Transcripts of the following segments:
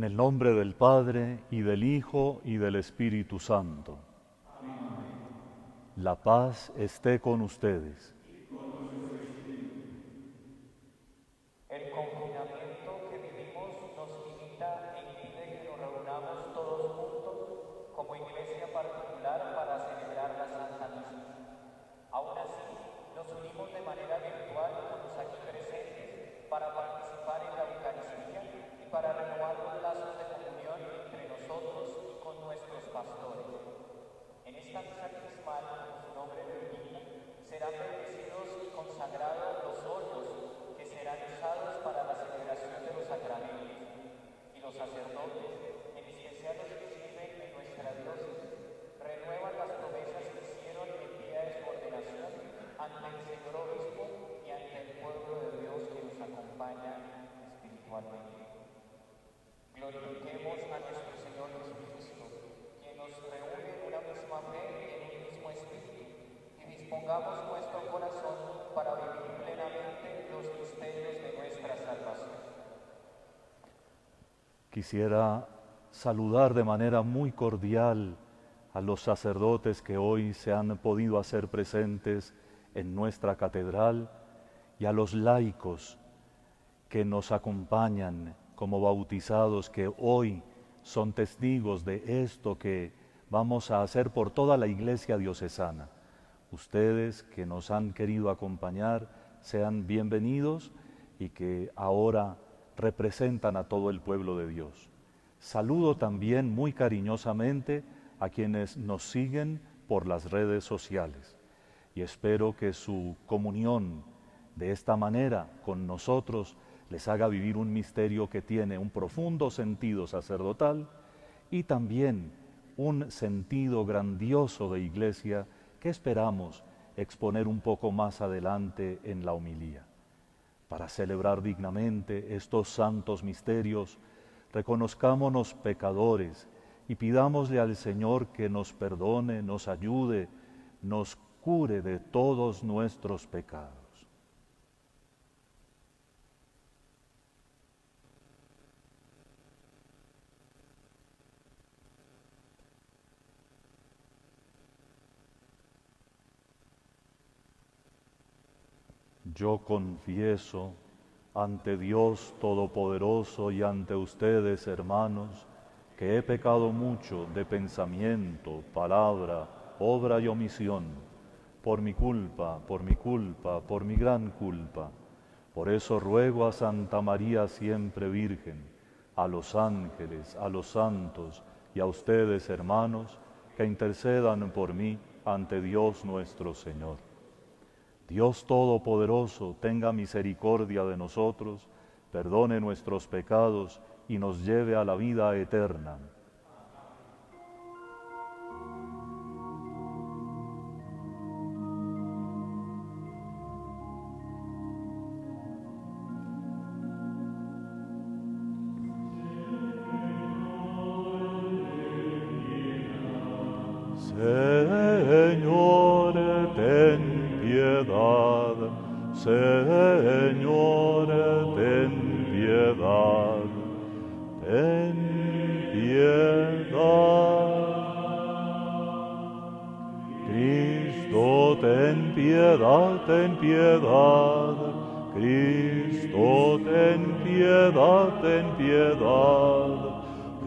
En el nombre del Padre, y del Hijo, y del Espíritu Santo. La paz esté con ustedes. El confinamiento que vivimos nos limita e impide que nos reunamos todos juntos como iglesia particular para celebrar la Santa Misa. Aún así, nos unimos de manera virtual con los aquí presentes para participar en la Eucaristía y para renovar los lazos de comunión entre nosotros y con nuestros pastores. En esta misa crismal, como su nombre lo indica, serán bendecidos y consagrados los óleos que serán usados para la celebración de los sacramentos. Y los sacerdotes, en especial los que sirven en nuestra diócesis, renuevan las promesas que hicieron el día de su ordenación ante el Señor Obispo y ante el pueblo de Dios que nos acompaña espiritualmente. Glorifiquemos a nuestro Señor Jesucristo, quien nos reúne en una misma fe y en un mismo espíritu, y dispongamos nuestro corazón para vivir plenamente los misterios de nuestra salvación. Quisiera saludar de manera muy cordial a los sacerdotes que hoy se han podido hacer presentes en nuestra catedral y a los laicos que nos acompañan como bautizados, que hoy son testigos de esto que vamos a hacer por toda la Iglesia diocesana. Ustedes que nos han querido acompañar, sean bienvenidos y que ahora representan a todo el pueblo de Dios. Saludo también muy cariñosamente a quienes nos siguen por las redes sociales y espero que su comunión de esta manera con nosotros les haga vivir un misterio que tiene un profundo sentido sacerdotal y también un sentido grandioso de iglesia que esperamos exponer un poco más adelante en la homilía. Para celebrar dignamente estos santos misterios, reconozcámonos pecadores y pidámosle al Señor que nos perdone, nos ayude, nos cure de todos nuestros pecados. Yo confieso ante Dios Todopoderoso y ante ustedes, hermanos, que he pecado mucho de pensamiento, palabra, obra y omisión, por mi culpa, por mi gran culpa. Por eso ruego a Santa María siempre Virgen, a los ángeles, a los santos y a ustedes, hermanos, que intercedan por mí ante Dios nuestro Señor. Dios Todopoderoso, tenga misericordia de nosotros, perdone nuestros pecados y nos lleve a la vida eterna. Señor, ten piedad. Señor, ten piedad. Ten piedad. Cristo, ten piedad, ten piedad. Cristo, ten piedad, ten piedad.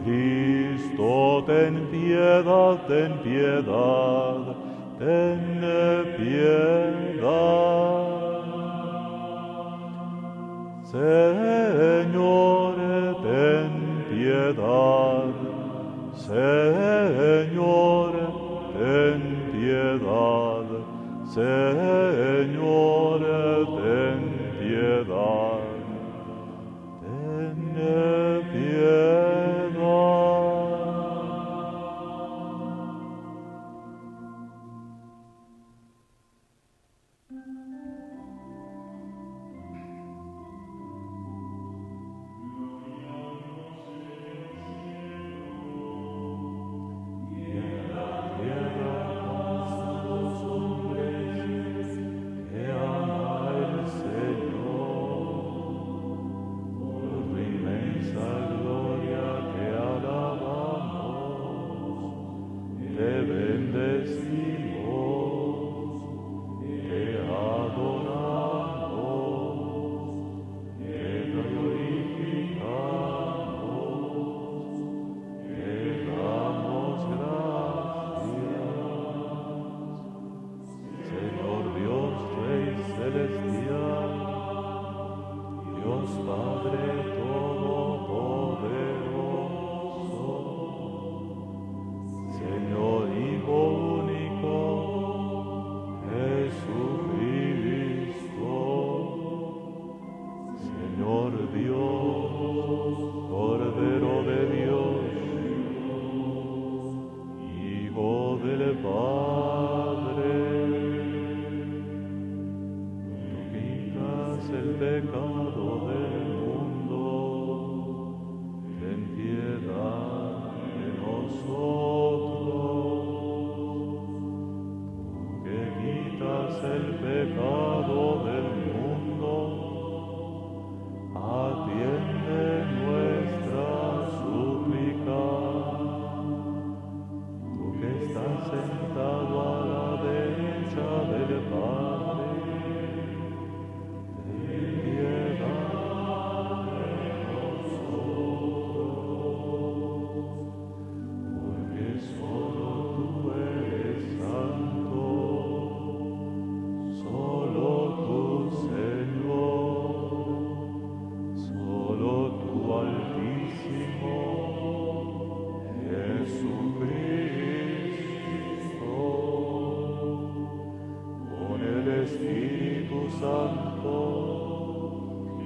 Cristo, ten piedad, ten piedad, ten piedad. Señor, ten piedad. Señor, ten piedad. Señor, ten piedad. Ten piedad. Yeah. te bendecimos, te adoramos, te glorificamos, te damos gracias. Señor Dios, Rey celestial, Dios Padre todopoderoso, Señor Hijo único, Jesucristo, Señor Dios, Cordero de Dios, Hijo del Padre, tú quitas el pecado del mundo, ten piedad de nosotros. Que quitas el pecado del mundo, atiende nuestra súplica. Tú que estás sentado a la derecha del Padre, ten piedad de nosotros, porque solo tú eres santo. Solo tú, Señor, solo tú, Altísimo, Jesucristo, con el Espíritu Santo,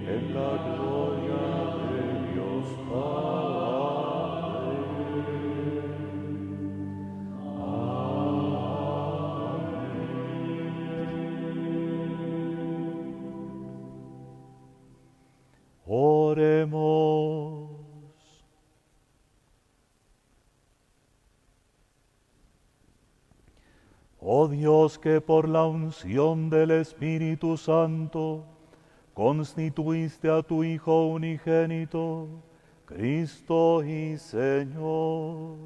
en la gloria de Dios Padre. Oremos. Oh Dios, que por la unción del Espíritu Santo constituiste a tu Hijo unigénito, Cristo y Señor,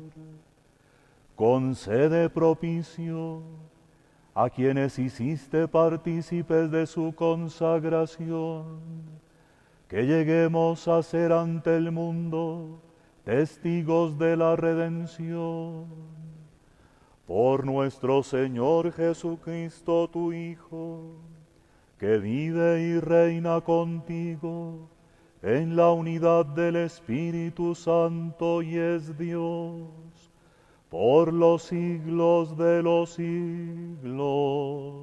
concede propicio a quienes hiciste partícipes de su consagración, que lleguemos a ser ante el mundo testigos de la redención. Por nuestro Señor Jesucristo, tu Hijo, que vive y reina contigo en la unidad del Espíritu Santo y es Dios, por los siglos de los siglos.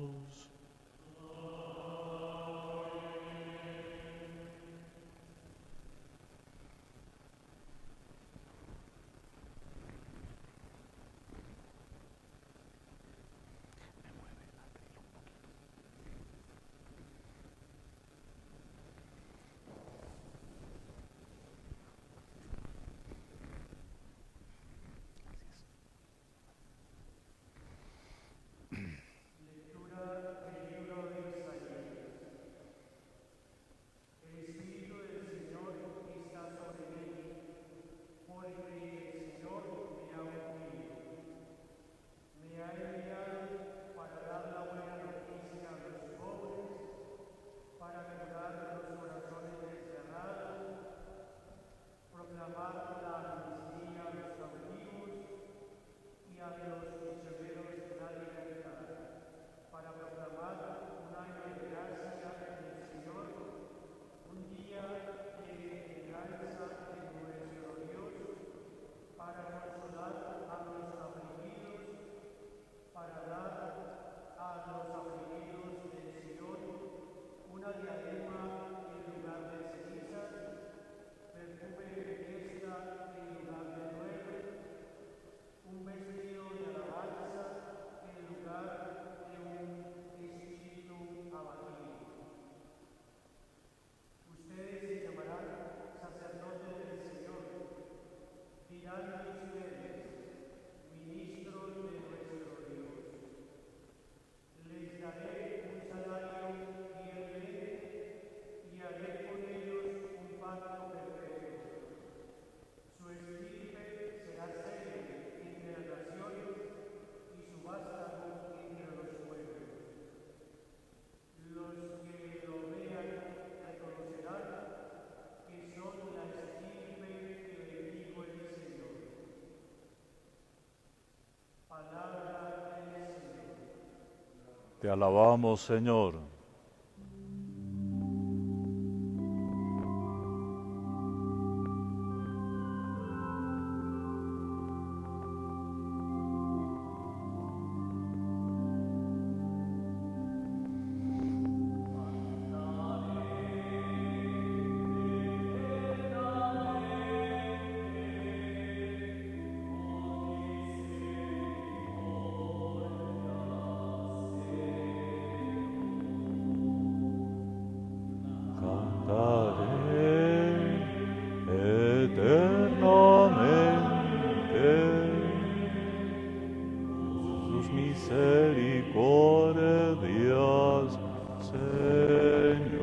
Te alabamos, Señor. Misericordias, Señor.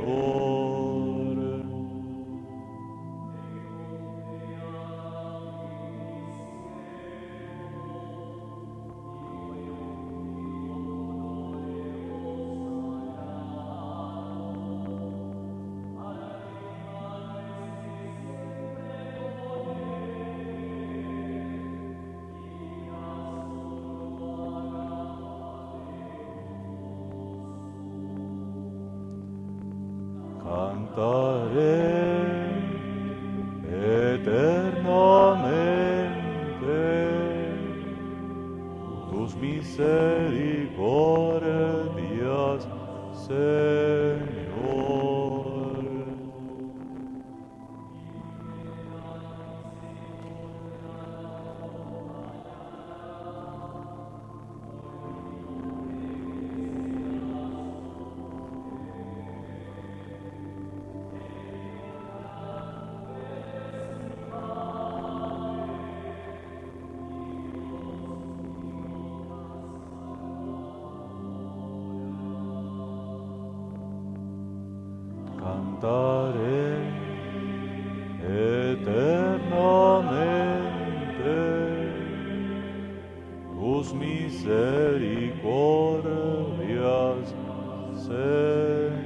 Cantaré eternamente tus misericordias, Señor. Cantaré eternamente tus misericordias, Señor.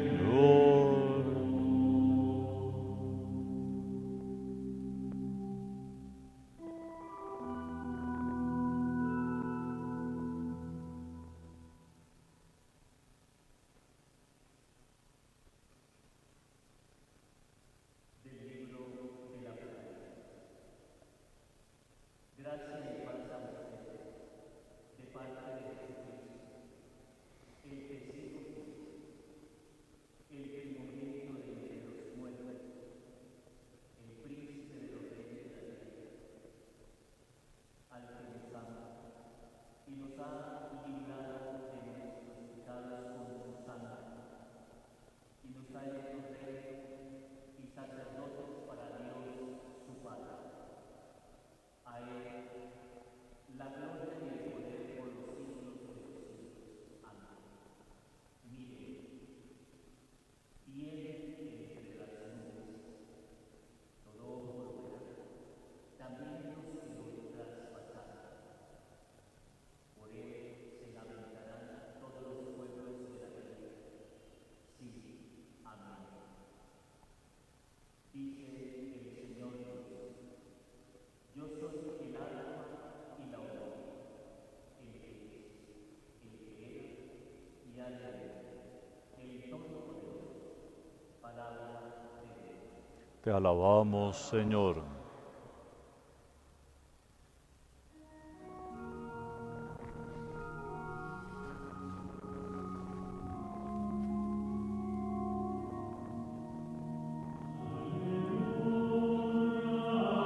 Te alabamos, Señor.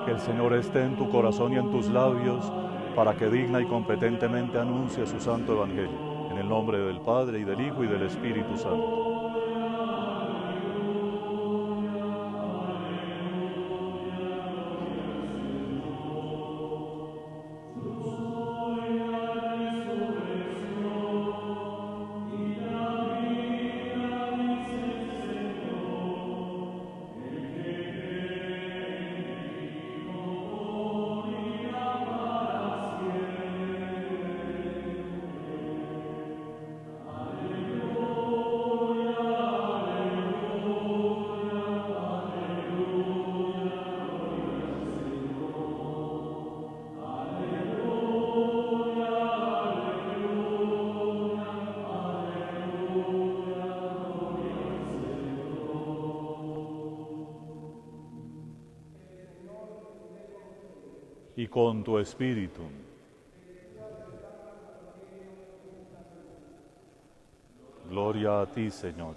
Que el Señor esté en tu corazón y en tus labios, para que digna y competentemente anuncie su santo evangelio. En el nombre del Padre, y del Hijo, y del Espíritu Santo. con tu espíritu. Gloria a ti, Señor.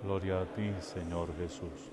Gloria a ti, Señor Jesús.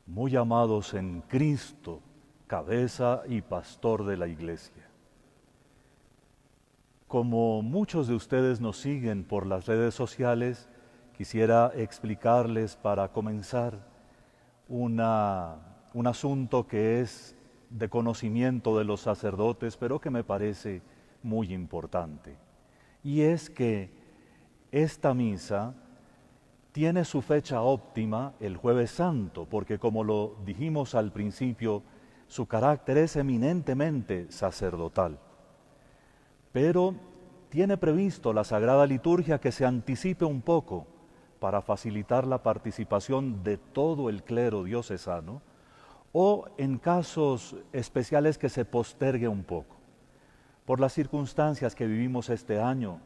Muy amados en Cristo, cabeza y pastor de la Iglesia. Como muchos de ustedes nos siguen por las redes sociales, quisiera explicarles para comenzar un asunto que es de conocimiento de los sacerdotes, pero que me parece muy importante. Y es que esta misa tiene su fecha óptima el Jueves Santo, porque como lo dijimos al principio, su carácter es eminentemente sacerdotal. Pero tiene previsto la Sagrada Liturgia que se anticipe un poco para facilitar la participación de todo el clero diocesano, o en casos especiales que se postergue un poco. Por las circunstancias que vivimos este año,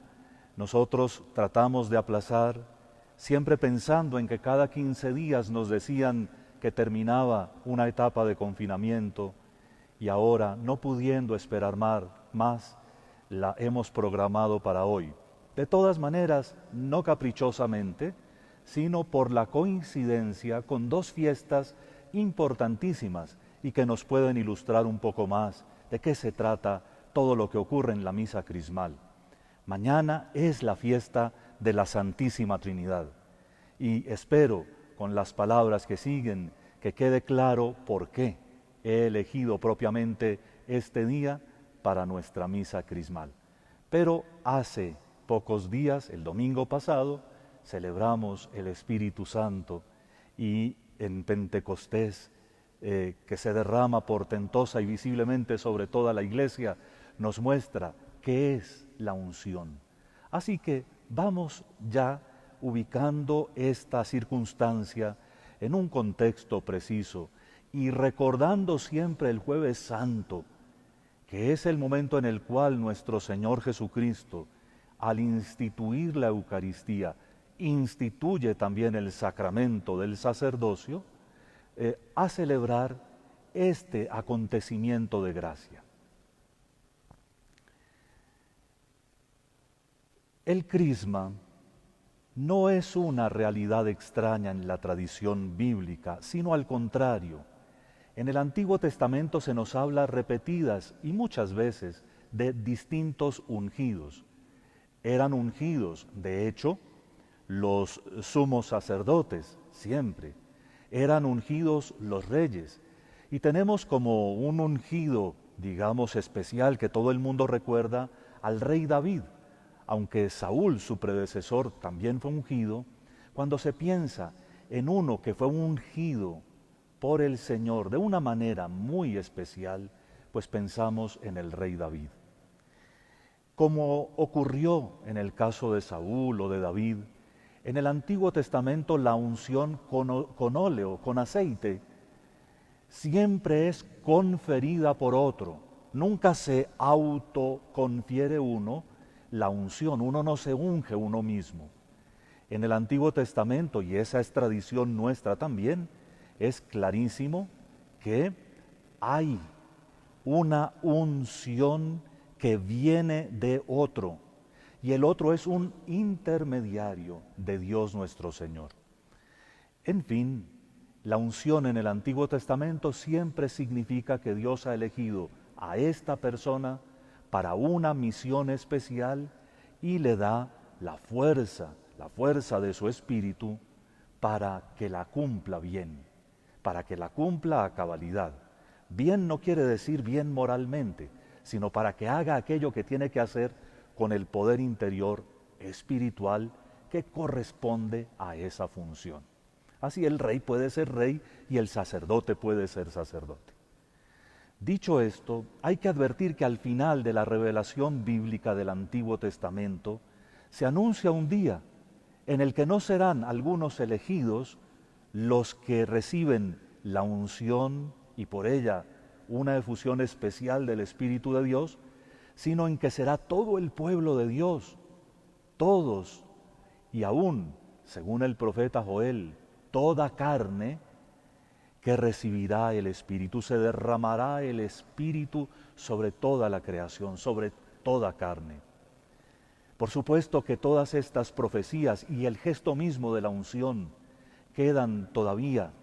nosotros tratamos de aplazar, siempre pensando en que cada 15 días nos decían que terminaba una etapa de confinamiento, y ahora, no pudiendo esperar más, la hemos programado para hoy. De todas maneras, no caprichosamente, sino por la coincidencia con dos fiestas importantísimas y que nos pueden ilustrar un poco más de qué se trata todo lo que ocurre en la misa crismal. Mañana es la fiesta de la Santísima Trinidad y espero, con las palabras que siguen, que quede claro por qué he elegido propiamente este día para nuestra misa crismal. Pero hace pocos días, el domingo pasado, celebramos el Espíritu Santo y en Pentecostés, que se derrama portentosa y visiblemente sobre toda la Iglesia, nos muestra qué es la unción. Así que vamos ya ubicando esta circunstancia en un contexto preciso y recordando siempre el Jueves Santo, que es el momento en el cual nuestro Señor Jesucristo, al instituir la Eucaristía, instituye también el sacramento del sacerdocio, a celebrar este acontecimiento de gracia. El crisma no es una realidad extraña en la tradición bíblica, sino al contrario. En el Antiguo Testamento se nos habla repetidas y muchas veces de distintos ungidos. Eran ungidos, de hecho, los sumos sacerdotes, siempre. Eran ungidos los reyes. Y tenemos como un ungido, digamos, especial que todo el mundo recuerda al rey David, aunque Saúl, su predecesor, también fue ungido, cuando se piensa en uno que fue ungido por el Señor de una manera muy especial, pues pensamos en el rey David. Como ocurrió en el caso de Saúl o de David, en el Antiguo Testamento la unción con óleo, con aceite, siempre es conferida por otro. Nunca se autoconfiere uno la unción, uno no se unge uno mismo. En el Antiguo Testamento, y esa es tradición nuestra también, es clarísimo que hay una unción que viene de otro, y el otro es un intermediario de Dios nuestro Señor. En fin, la unción en el Antiguo Testamento siempre significa que Dios ha elegido a esta persona para una misión especial y le da la fuerza de su espíritu para que la cumpla bien, para que la cumpla a cabalidad. Bien no quiere decir bien moralmente, sino para que haga aquello que tiene que hacer con el poder interior espiritual que corresponde a esa función. Así el rey puede ser rey y el sacerdote puede ser sacerdote. Dicho esto, hay que advertir que al final de la revelación bíblica del Antiguo Testamento se anuncia un día en el que no serán algunos elegidos los que reciben la unción y por ella una efusión especial del Espíritu de Dios, sino en que será todo el pueblo de Dios, todos, y aún, según el profeta Joel, toda carne que recibirá el Espíritu. Se derramará el Espíritu sobre toda la creación, sobre toda carne. Por supuesto que todas estas profecías y el gesto mismo de la unción quedan todavía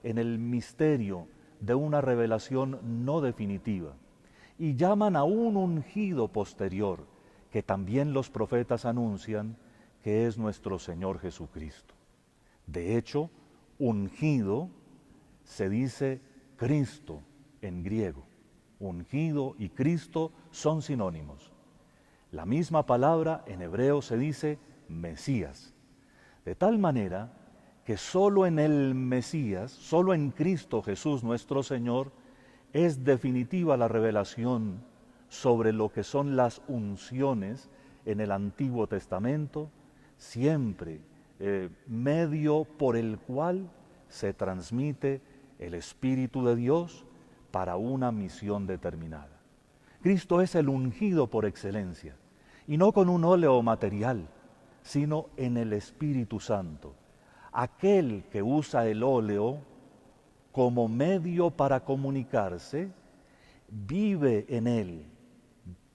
en el misterio de una revelación no definitiva y llaman a un ungido posterior que también los profetas anuncian que es nuestro Señor Jesucristo. De hecho, ungido se dice Cristo en griego. Ungido y Cristo son sinónimos. La misma palabra en hebreo se dice Mesías. De tal manera que solo en el Mesías, solo en Cristo Jesús nuestro Señor, es definitiva la revelación sobre lo que son las unciones en el Antiguo Testamento, siempre medio por el cual se transmite el Espíritu de Dios para una misión determinada. Cristo es el ungido por excelencia, y no con un óleo material, sino en el Espíritu Santo. Aquel que usa el óleo como medio para comunicarse, vive en él,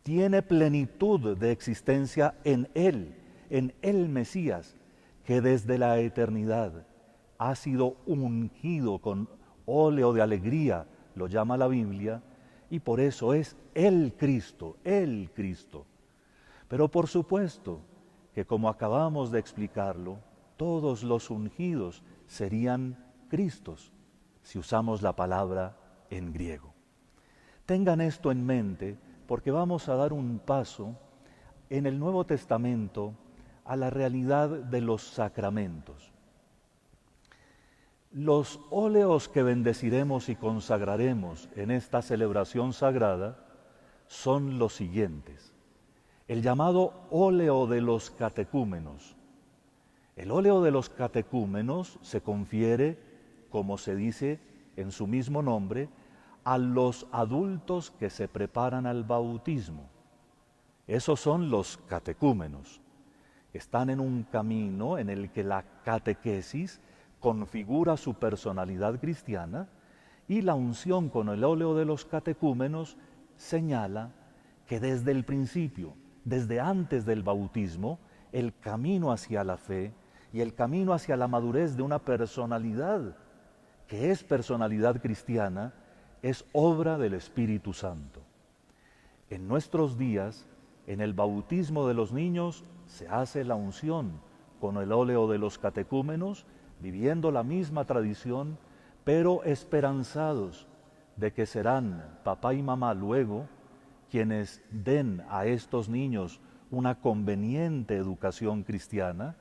tiene plenitud de existencia en el Mesías, que desde la eternidad ha sido ungido con óleo de alegría, lo llama la Biblia, y por eso es el Cristo, el Cristo. Pero por supuesto que como acabamos de explicarlo, todos los ungidos serían Cristos, si usamos la palabra en griego. Tengan esto en mente porque vamos a dar un paso en el Nuevo Testamento a la realidad de los sacramentos. Los óleos que bendeciremos y consagraremos en esta celebración sagrada son los siguientes. El llamado óleo de los catecúmenos. El óleo de los catecúmenos se confiere, como se dice en su mismo nombre, a los adultos que se preparan al bautismo. Esos son los catecúmenos. Están en un camino en el que la catequesis configura su personalidad cristiana y la unción con el óleo de los catecúmenos señala que desde el principio, desde antes del bautismo, el camino hacia la fe y el camino hacia la madurez de una personalidad que es personalidad cristiana es obra del Espíritu Santo. En nuestros días, en el bautismo de los niños se hace la unción con el óleo de los catecúmenos, viviendo la misma tradición, pero esperanzados de que serán papá y mamá luego quienes den a estos niños una conveniente educación cristiana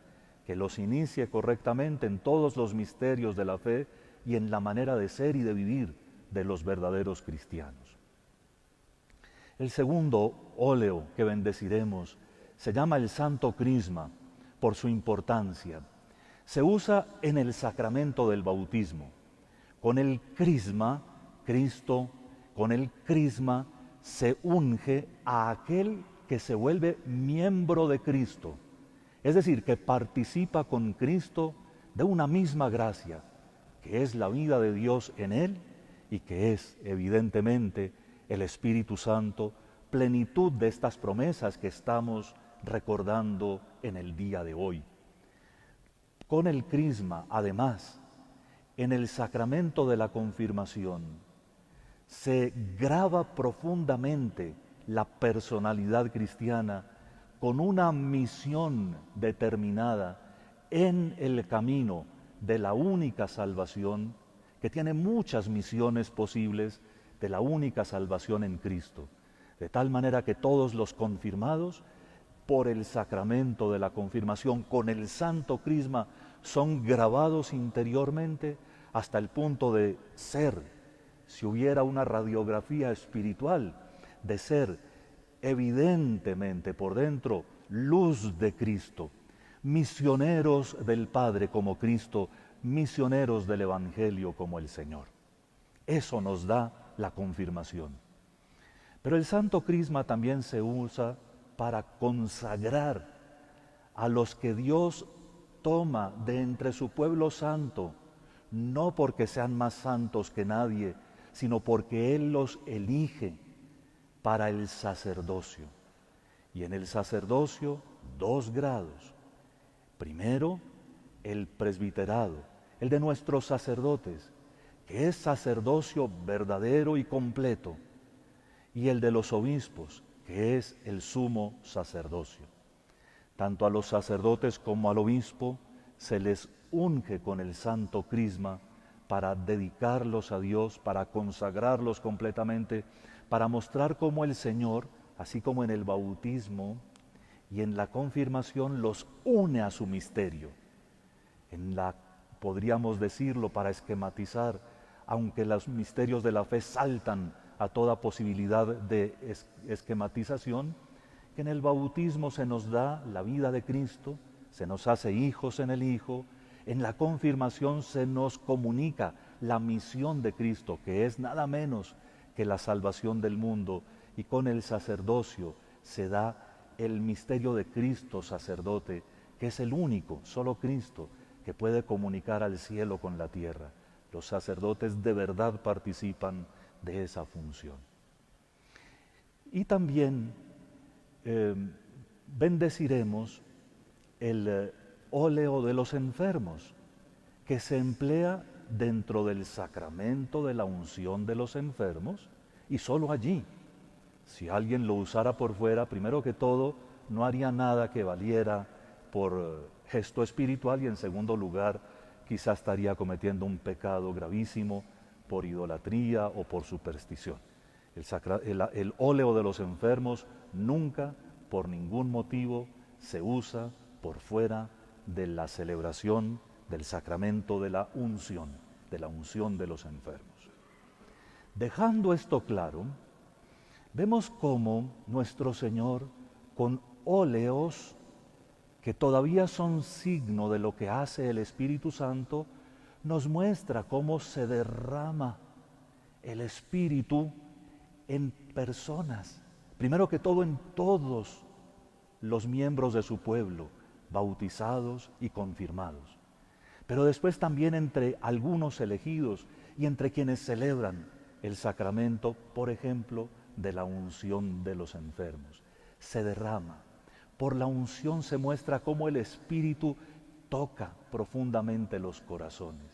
que los inicie correctamente en todos los misterios de la fe y en la manera de ser y de vivir de los verdaderos cristianos. El segundo óleo que bendeciremos se llama el Santo Crisma por su importancia. Se usa en el sacramento del bautismo. Con el crisma, Cristo, con el crisma se unge a aquel que se vuelve miembro de Cristo, es decir, que participa con Cristo de una misma gracia, que es la vida de Dios en él y que es, evidentemente, el Espíritu Santo, plenitud de estas promesas que estamos recordando en el día de hoy. Con el crisma, además, en el sacramento de la confirmación, se graba profundamente la personalidad cristiana con una misión determinada en el camino de la única salvación, que tiene muchas misiones posibles, de la única salvación en Cristo. De tal manera que todos los confirmados, por el sacramento de la confirmación, con el Santo Crisma, son grabados interiormente hasta el punto de ser, si hubiera una radiografía espiritual, de ser evidentemente por dentro luz de Cristo, misioneros del Padre como Cristo, misioneros del Evangelio como el Señor. Eso nos da la confirmación. Pero el Santo Crisma también se usa para consagrar a los que Dios toma de entre su pueblo santo, no porque sean más santos que nadie, sino porque Él los elige para el sacerdocio. Y en el sacerdocio, 2 grados. Primero, el presbiterado, el de nuestros sacerdotes, que es sacerdocio verdadero y completo, y el de los obispos, que es el sumo sacerdocio. Tanto a los sacerdotes como al obispo se les unge con el Santo Crisma para dedicarlos a Dios, para consagrarlos completamente, para mostrar cómo el Señor, así como en el bautismo y en la confirmación, los une a su misterio. Podríamos decirlo para esquematizar, aunque los misterios de la fe saltan a toda posibilidad de esquematización, que en el bautismo se nos da la vida de Cristo, se nos hace hijos en el Hijo, en la confirmación se nos comunica la misión de Cristo, que es nada menos que la salvación del mundo, y con el sacerdocio se da el misterio de Cristo sacerdote, que es el único, solo Cristo, que puede comunicar al cielo con la tierra. Los sacerdotes de verdad participan de esa función. Y también bendeciremos el óleo de los enfermos, que se emplea dentro del sacramento de la unción de los enfermos y solo allí. Si alguien lo usara por fuera, primero que todo, no haría nada que valiera por gesto espiritual y en segundo lugar, quizás estaría cometiendo un pecado gravísimo por idolatría o por superstición. El óleo de los enfermos nunca, por ningún motivo, se usa por fuera de la celebración del sacramento de la unción de los enfermos. Dejando esto claro, vemos cómo nuestro Señor, con óleos que todavía son signo de lo que hace el Espíritu Santo, nos muestra cómo se derrama el Espíritu en personas, primero que todo en todos los miembros de su pueblo, bautizados y confirmados, pero después también entre algunos elegidos y entre quienes celebran el sacramento, por ejemplo, de la unción de los enfermos. Se derrama. Por la unción se muestra cómo el Espíritu toca profundamente los corazones.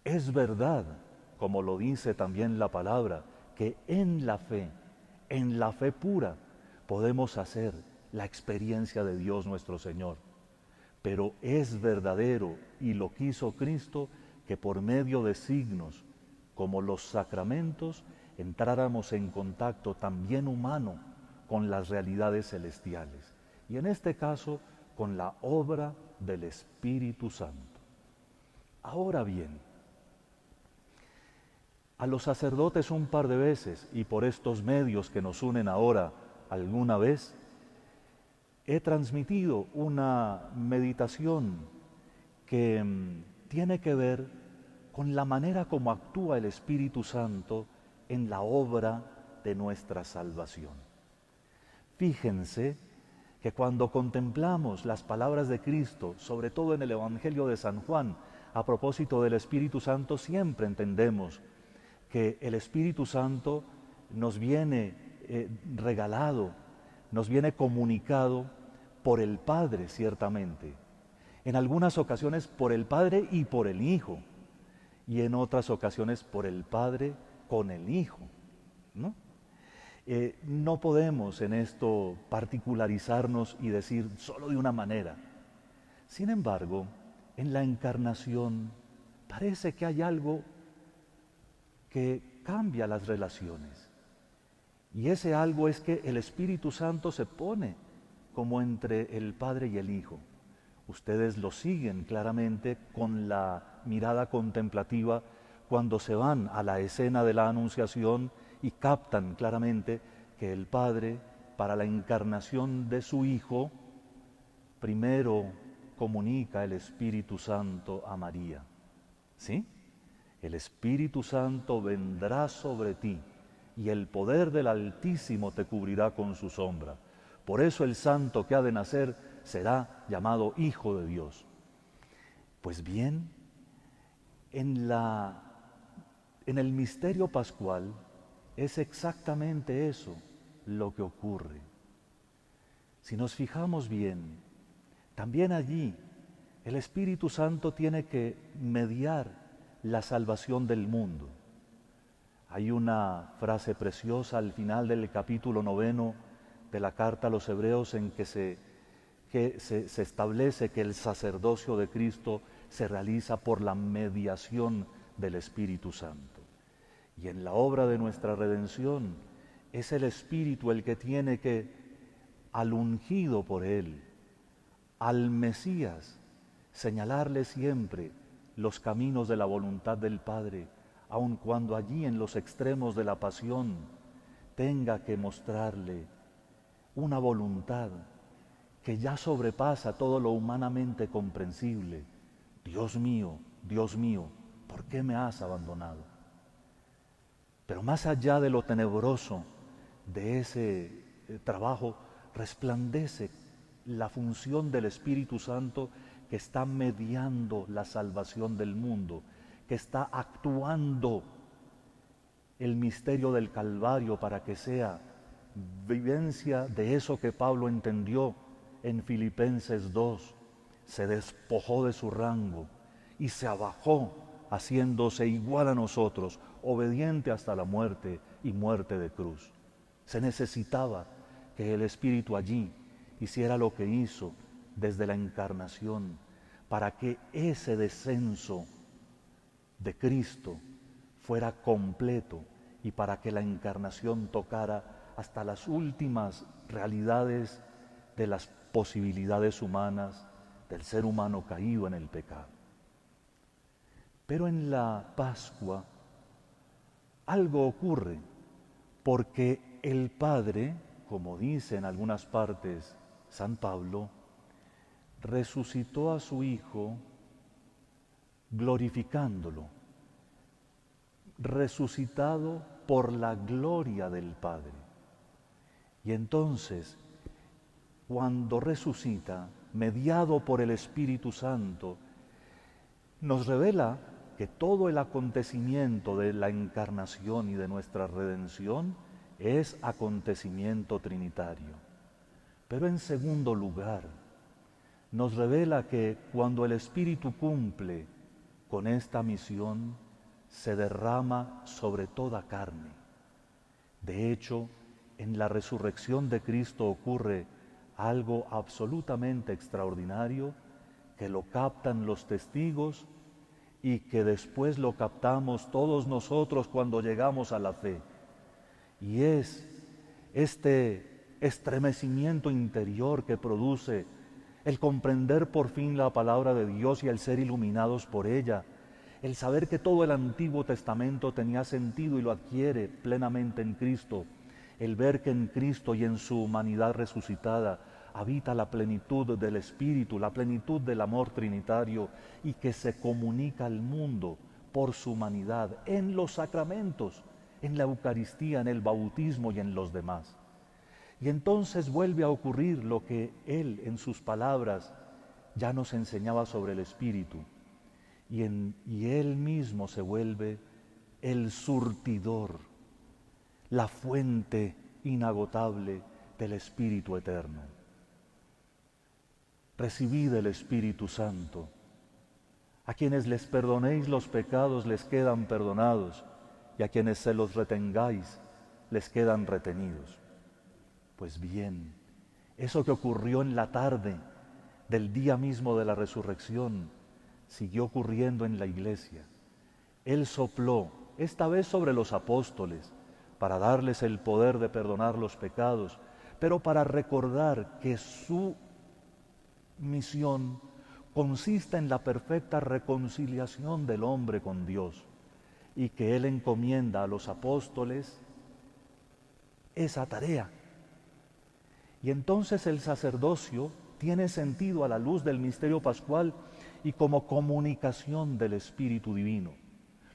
Es verdad, como lo dice también la palabra, que en la fe pura, podemos hacer la experiencia de Dios nuestro Señor. Pero es verdadero, y lo quiso Cristo, que por medio de signos, como los sacramentos, entráramos en contacto también humano con las realidades celestiales. Y en este caso, con la obra del Espíritu Santo. Ahora bien, a los sacerdotes un par de veces, y por estos medios que nos unen ahora alguna vez, he transmitido una meditación que tiene que ver con la manera como actúa el Espíritu Santo en la obra de nuestra salvación. Fíjense que cuando contemplamos las palabras de Cristo, sobre todo en el Evangelio de San Juan, a propósito del Espíritu Santo, siempre entendemos que el Espíritu Santo nos viene regalado, nos viene comunicado por el Padre, ciertamente. En algunas ocasiones por el Padre y por el Hijo, y en otras ocasiones por el Padre con el Hijo, ¿no? No podemos en esto particularizarnos y decir solo de una manera. Sin embargo, en la encarnación parece que hay algo que cambia las relaciones. Y ese algo es que el Espíritu Santo se pone como entre el Padre y el Hijo. Ustedes lo siguen claramente con la mirada contemplativa cuando se van a la escena de la Anunciación y captan claramente que el Padre, para la encarnación de su Hijo, primero comunica el Espíritu Santo a María. ¿Sí? El Espíritu Santo vendrá sobre ti y el poder del Altísimo te cubrirá con su sombra. Por eso el santo que ha de nacer será llamado Hijo de Dios. Pues bien, en el misterio pascual es exactamente eso lo que ocurre. Si nos fijamos bien, también allí el Espíritu Santo tiene que mediar la salvación del mundo. Hay una frase preciosa al final del capítulo 9 de la carta a los Hebreos en que se establece que el sacerdocio de Cristo se realiza por la mediación del Espíritu Santo. Y en la obra de nuestra redención es el Espíritu el que tiene que, al ungido por Él, al Mesías, señalarle siempre los caminos de la voluntad del Padre, aun cuando allí en los extremos de la pasión tenga que mostrarle una voluntad que ya sobrepasa todo lo humanamente comprensible. Dios mío, ¿por qué me has abandonado? Pero más allá de lo tenebroso de ese trabajo, resplandece la función del Espíritu Santo que está mediando la salvación del mundo, que está actuando el misterio del Calvario para que sea vivencia de eso que Pablo entendió en Filipenses 2. Se despojó de su rango y se abajó, haciéndose igual a nosotros, obediente hasta la muerte y muerte de cruz. Se necesitaba que el Espíritu allí hiciera lo que hizo desde la encarnación, para que ese descenso de Cristo fuera completo y para que la encarnación tocara hasta las últimas realidades de las posibilidades humanas del ser humano caído en el pecado. Pero en la Pascua algo ocurre, porque el Padre, como dice en algunas partes San Pablo, resucitó a su Hijo glorificándolo, resucitado por la gloria del Padre. Y entonces, cuando resucita, mediado por el Espíritu Santo, nos revela que todo el acontecimiento de la encarnación y de nuestra redención es acontecimiento trinitario. Pero en segundo lugar, nos revela que cuando el Espíritu cumple con esta misión, se derrama sobre toda carne. De hecho, en la resurrección de Cristo ocurre algo absolutamente extraordinario que lo captan los testigos y que después lo captamos todos nosotros cuando llegamos a la fe. Y es este estremecimiento interior que produce el comprender por fin la palabra de Dios y el ser iluminados por ella, el saber que todo el Antiguo Testamento tenía sentido y lo adquiere plenamente en Cristo, el ver que en Cristo y en su humanidad resucitada habita la plenitud del Espíritu, la plenitud del amor trinitario y que se comunica al mundo por su humanidad en los sacramentos, en la Eucaristía, en el bautismo y en los demás. Y entonces vuelve a ocurrir lo que Él en sus palabras ya nos enseñaba sobre el Espíritu. Y Él mismo se vuelve el surtidor, la fuente inagotable del Espíritu eterno. Recibid el Espíritu Santo. A quienes les perdonéis los pecados les quedan perdonados, y a quienes se los retengáis les quedan retenidos. Pues bien, eso que ocurrió en la tarde del día mismo de la resurrección siguió ocurriendo en la iglesia. Él sopló, esta vez sobre los apóstoles, para darles el poder de perdonar los pecados, pero para recordar que su misión consiste en la perfecta reconciliación del hombre con Dios y que Él encomienda a los apóstoles esa tarea. Y entonces el sacerdocio tiene sentido a la luz del misterio pascual y como comunicación del Espíritu Divino,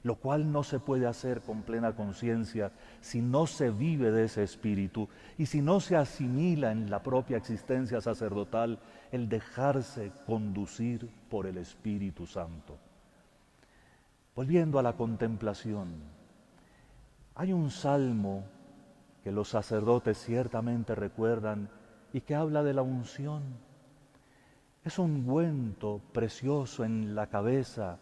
lo cual no se puede hacer con plena conciencia si no se vive de ese Espíritu y si no se asimila en la propia existencia sacerdotal el dejarse conducir por el Espíritu Santo. Volviendo a la contemplación, hay un salmo que los sacerdotes ciertamente recuerdan y que habla de la unción. Es un ungüento precioso en la cabeza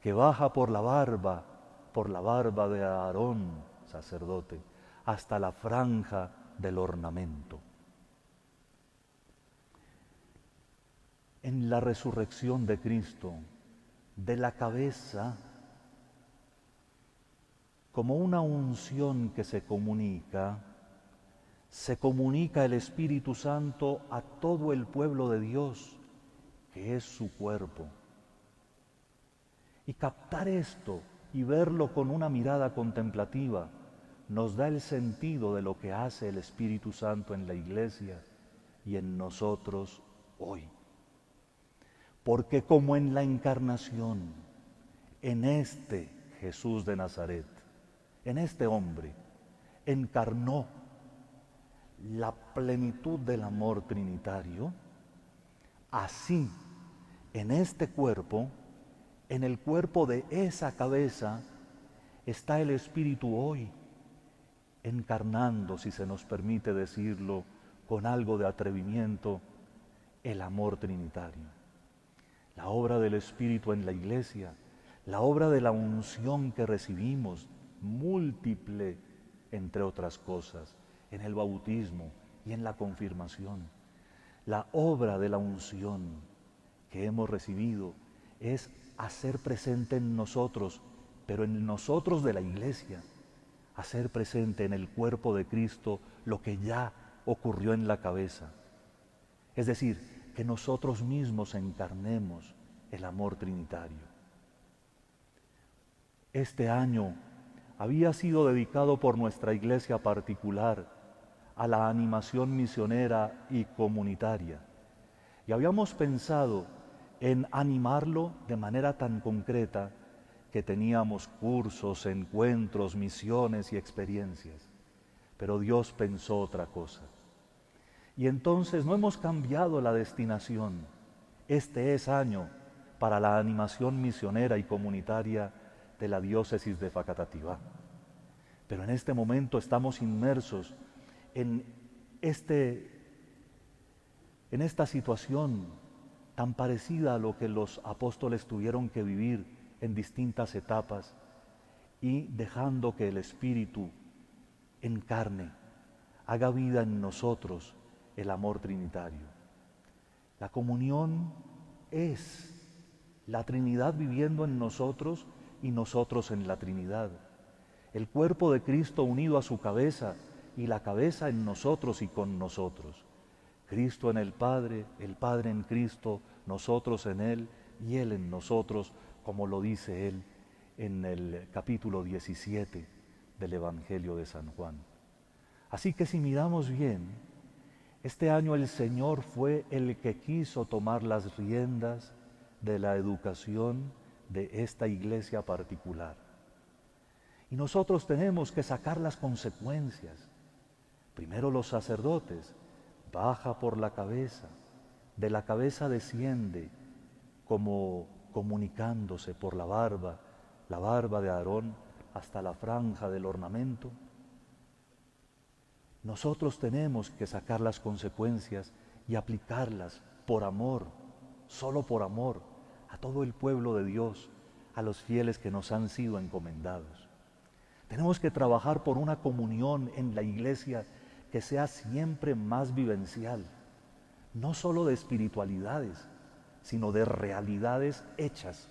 que baja por la barba de Aarón, sacerdote, hasta la franja del ornamento. En la resurrección de Cristo, de la cabeza, como una unción que se comunica el Espíritu Santo a todo el pueblo de Dios, que es su cuerpo. Y captar esto y verlo con una mirada contemplativa nos da el sentido de lo que hace el Espíritu Santo en la Iglesia y en nosotros hoy. Porque como en la encarnación, en este Jesús de Nazaret, en este hombre, encarnó la plenitud del amor trinitario, así en este cuerpo, en el cuerpo de esa cabeza, está el Espíritu hoy, encarnando, si se nos permite decirlo con algo de atrevimiento, el amor trinitario. La obra del Espíritu en la Iglesia, la obra de la unción que recibimos, múltiple, entre otras cosas, en el bautismo y en la confirmación. La obra de la unción que hemos recibido es hacer presente en nosotros, pero en nosotros de la Iglesia, hacer presente en el cuerpo de Cristo lo que ya ocurrió en la cabeza. Es decir, que nosotros mismos encarnemos el amor trinitario. Este año había sido dedicado por nuestra Iglesia particular a la animación misionera y comunitaria. Y habíamos pensado en animarlo de manera tan concreta que teníamos cursos, encuentros, misiones y experiencias. Pero Dios pensó otra cosa. Y entonces no hemos cambiado la destinación. Este es año para la animación misionera y comunitaria de la diócesis de Facatativá. Pero en este momento estamos inmersos en esta situación tan parecida a lo que los apóstoles tuvieron que vivir en distintas etapas y dejando que el Espíritu encarne, haga vida en nosotros el amor trinitario. La comunión es la Trinidad viviendo en nosotros y nosotros en la Trinidad. El cuerpo de Cristo unido a su cabeza y la cabeza en nosotros y con nosotros. Cristo en el Padre en Cristo, nosotros en Él y Él en nosotros, como lo dice Él en el capítulo 17 del Evangelio de San Juan. Así que si miramos bien, este año el Señor fue el que quiso tomar las riendas de la educación de esta iglesia particular. Y nosotros tenemos que sacar las consecuencias. Primero los sacerdotes, baja por la cabeza, de la cabeza desciende como comunicándose por la barba de Aarón hasta la franja del ornamento. Nosotros tenemos que sacar las consecuencias y aplicarlas por amor, solo por amor, a todo el pueblo de Dios, a los fieles que nos han sido encomendados. Tenemos que trabajar por una comunión en la iglesia que sea siempre más vivencial, no solo de espiritualidades, sino de realidades hechas,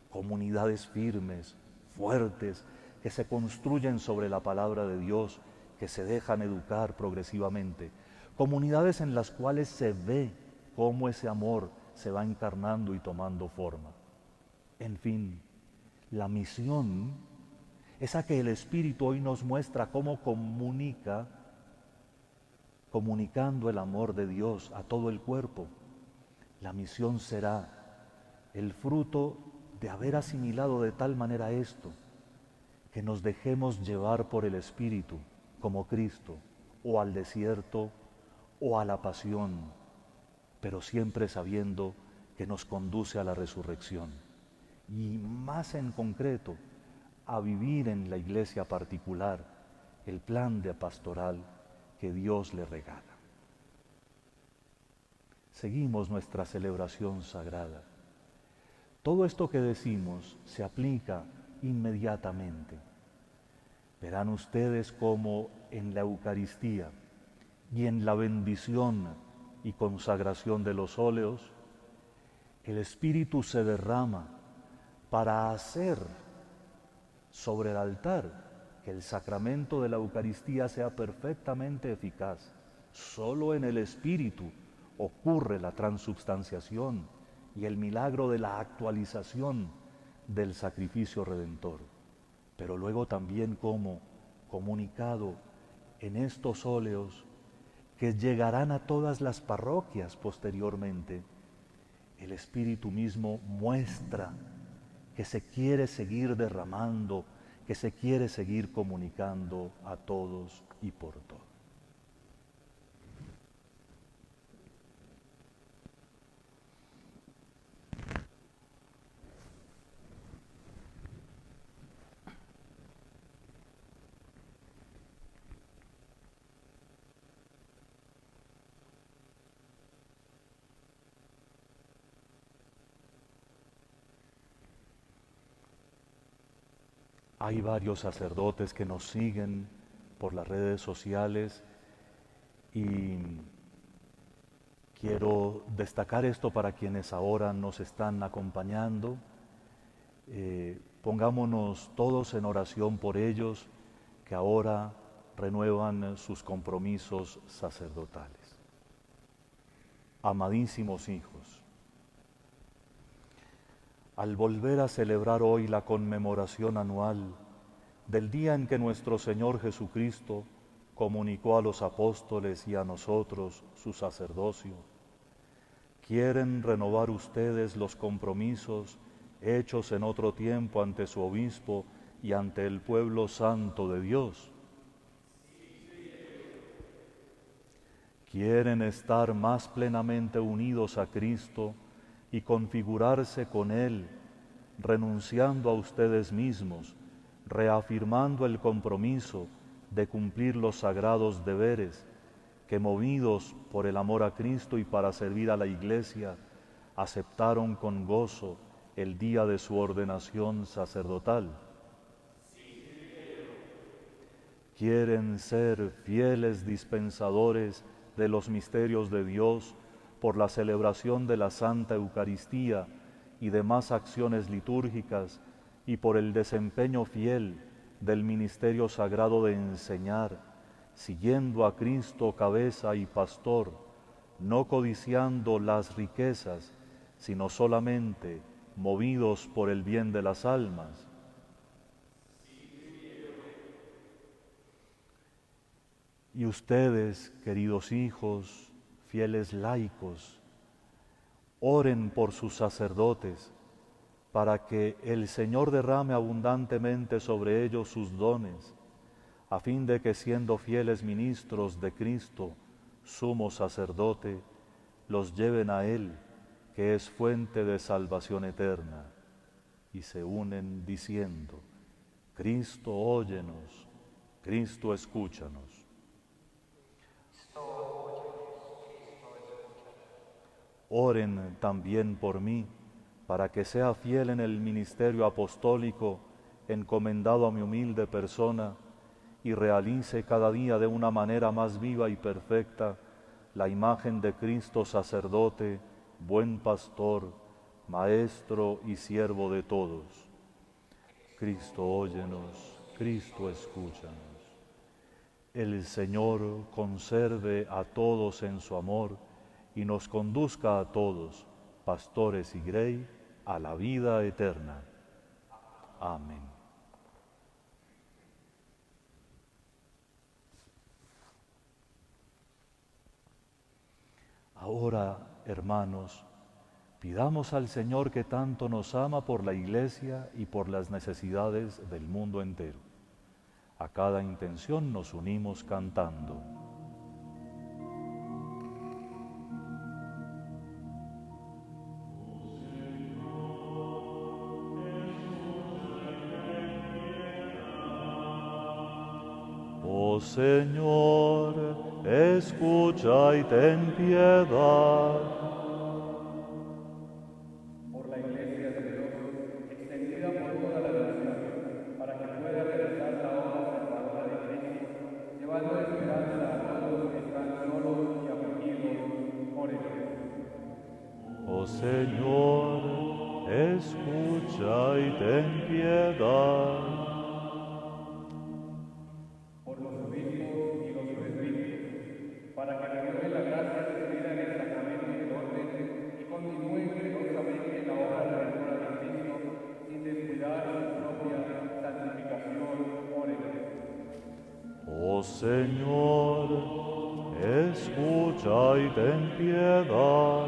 comunidades firmes, fuertes, que se construyen sobre la palabra de Dios, que se dejan educar progresivamente, comunidades en las cuales se ve cómo ese amor se va encarnando y tomando forma. En fin, la misión, esa que el Espíritu hoy nos muestra cómo comunicando el amor de Dios a todo el cuerpo, la misión será el fruto de haber asimilado de tal manera esto, que nos dejemos llevar por el Espíritu, como Cristo, o al desierto, o a la pasión, pero siempre sabiendo que nos conduce a la resurrección. Y más en concreto, a vivir en la iglesia particular el plan de pastoral que Dios le regala. Seguimos nuestra celebración sagrada. Todo esto que decimos se aplica inmediatamente. Verán ustedes cómo en la Eucaristía y en la bendición y consagración de los óleos, el Espíritu se derrama para hacer sobre el altar que el sacramento de la Eucaristía sea perfectamente eficaz. Solo en el Espíritu ocurre la transubstanciación y el milagro de la actualización del sacrificio redentor. Pero luego también como comunicado en estos óleos que llegarán a todas las parroquias posteriormente, el Espíritu mismo muestra que se quiere seguir derramando, que se quiere seguir comunicando a todos y por todos. Hay varios sacerdotes que nos siguen por las redes sociales y quiero destacar esto para quienes ahora nos están acompañando. Pongámonos todos en oración por ellos que ahora renuevan sus compromisos sacerdotales. Amadísimos hijos, al volver a celebrar hoy la conmemoración anual del día en que nuestro Señor Jesucristo comunicó a los apóstoles y a nosotros su sacerdocio, ¿quieren renovar ustedes los compromisos hechos en otro tiempo ante su obispo y ante el pueblo santo de Dios? ¿Quieren estar más plenamente unidos a Cristo y configurarse con Él, renunciando a ustedes mismos, reafirmando el compromiso de cumplir los sagrados deberes que, movidos por el amor a Cristo y para servir a la Iglesia, aceptaron con gozo el día de su ordenación sacerdotal? ¿Quieren ser fieles dispensadores de los misterios de Dios por la celebración de la Santa Eucaristía y demás acciones litúrgicas y por el desempeño fiel del ministerio sagrado de enseñar, siguiendo a Cristo cabeza y pastor, no codiciando las riquezas, sino solamente movidos por el bien de las almas. Y ustedes, queridos hijos, fieles laicos, oren por sus sacerdotes, para que el Señor derrame abundantemente sobre ellos sus dones, a fin de que siendo fieles ministros de Cristo, sumo sacerdote, los lleven a Él, que es fuente de salvación eterna, y se unen diciendo: Cristo, óyenos, Cristo, escúchanos. Oren también por mí, para que sea fiel en el ministerio apostólico encomendado a mi humilde persona y realice cada día de una manera más viva y perfecta la imagen de Cristo sacerdote, buen pastor, maestro y siervo de todos. Cristo, óyenos, Cristo, escúchanos. El Señor conserve a todos en su amor y nos conduzca a todos, pastores y grey, a la vida eterna. Amén. Ahora, hermanos, pidamos al Señor que tanto nos ama por la Iglesia y por las necesidades del mundo entero. A cada intención nos unimos cantando. Oh Señor, escucha y ten piedad. Por la Iglesia de Dios, extendida por toda la nación, para que pueda realizar la obra salvadora de Cristo, llevando esperanza a todos los que están solos y afligidos, oremos. Oh Señor, escucha y ten piedad. Por los obispos y los presbíteros, para que renueve la gracia recibida en el sacramento del orden y continúen generosamente la obra redentora de Cristo, sin descuidar su propia santificación, oremos. Oh Señor, escucha y ten piedad.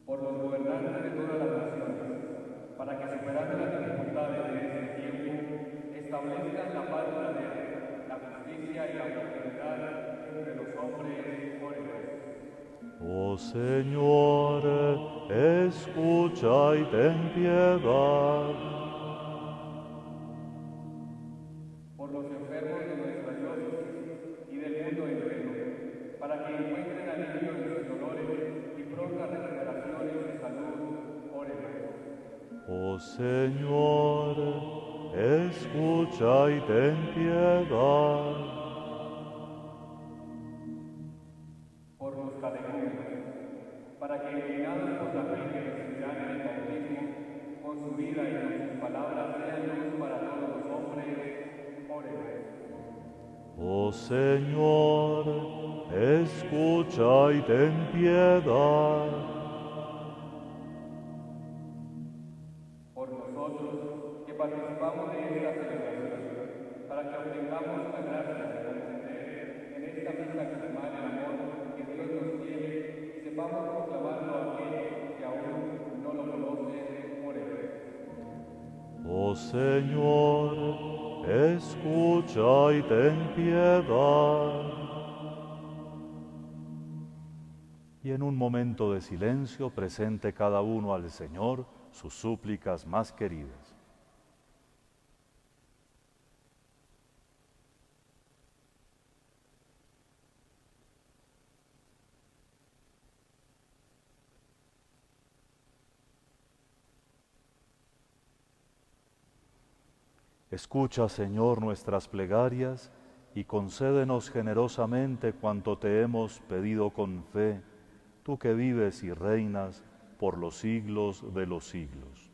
Por los gobernantes de todas las naciones, para que superando las dificultades de este tiempo, establezcan la paz duradera, la justicia y la fraternidad entre los hombres, oremos. Oh Señor, escucha y ten piedad. Por los enfermos de nuestra diócesis y del mundo entero, para que encuentren alivio en sus dolores y pronta recuperación en su salud, oremos. Oh Señor, escucha y ten piedad. Por los catecúmenos, para que iluminados por la fe que recibirán en el bautismo, con su vida y con sus palabras sean luz para todos los hombres, oremos. Oh Señor, escucha y ten piedad. Por nosotros que participamos de esta celebración, para que obtengamos la gracia de comprender en esta misa crismal el amor que Dios nos tiene y sepamos proclamarlo a aquellos que aún no lo conocen, oremos. Oh Señor, escucha y ten piedad. Y en un momento de silencio presente cada uno al Señor sus súplicas más queridas. Escucha, Señor, nuestras plegarias y concédenos generosamente cuanto te hemos pedido con fe, tú que vives y reinas por los siglos de los siglos.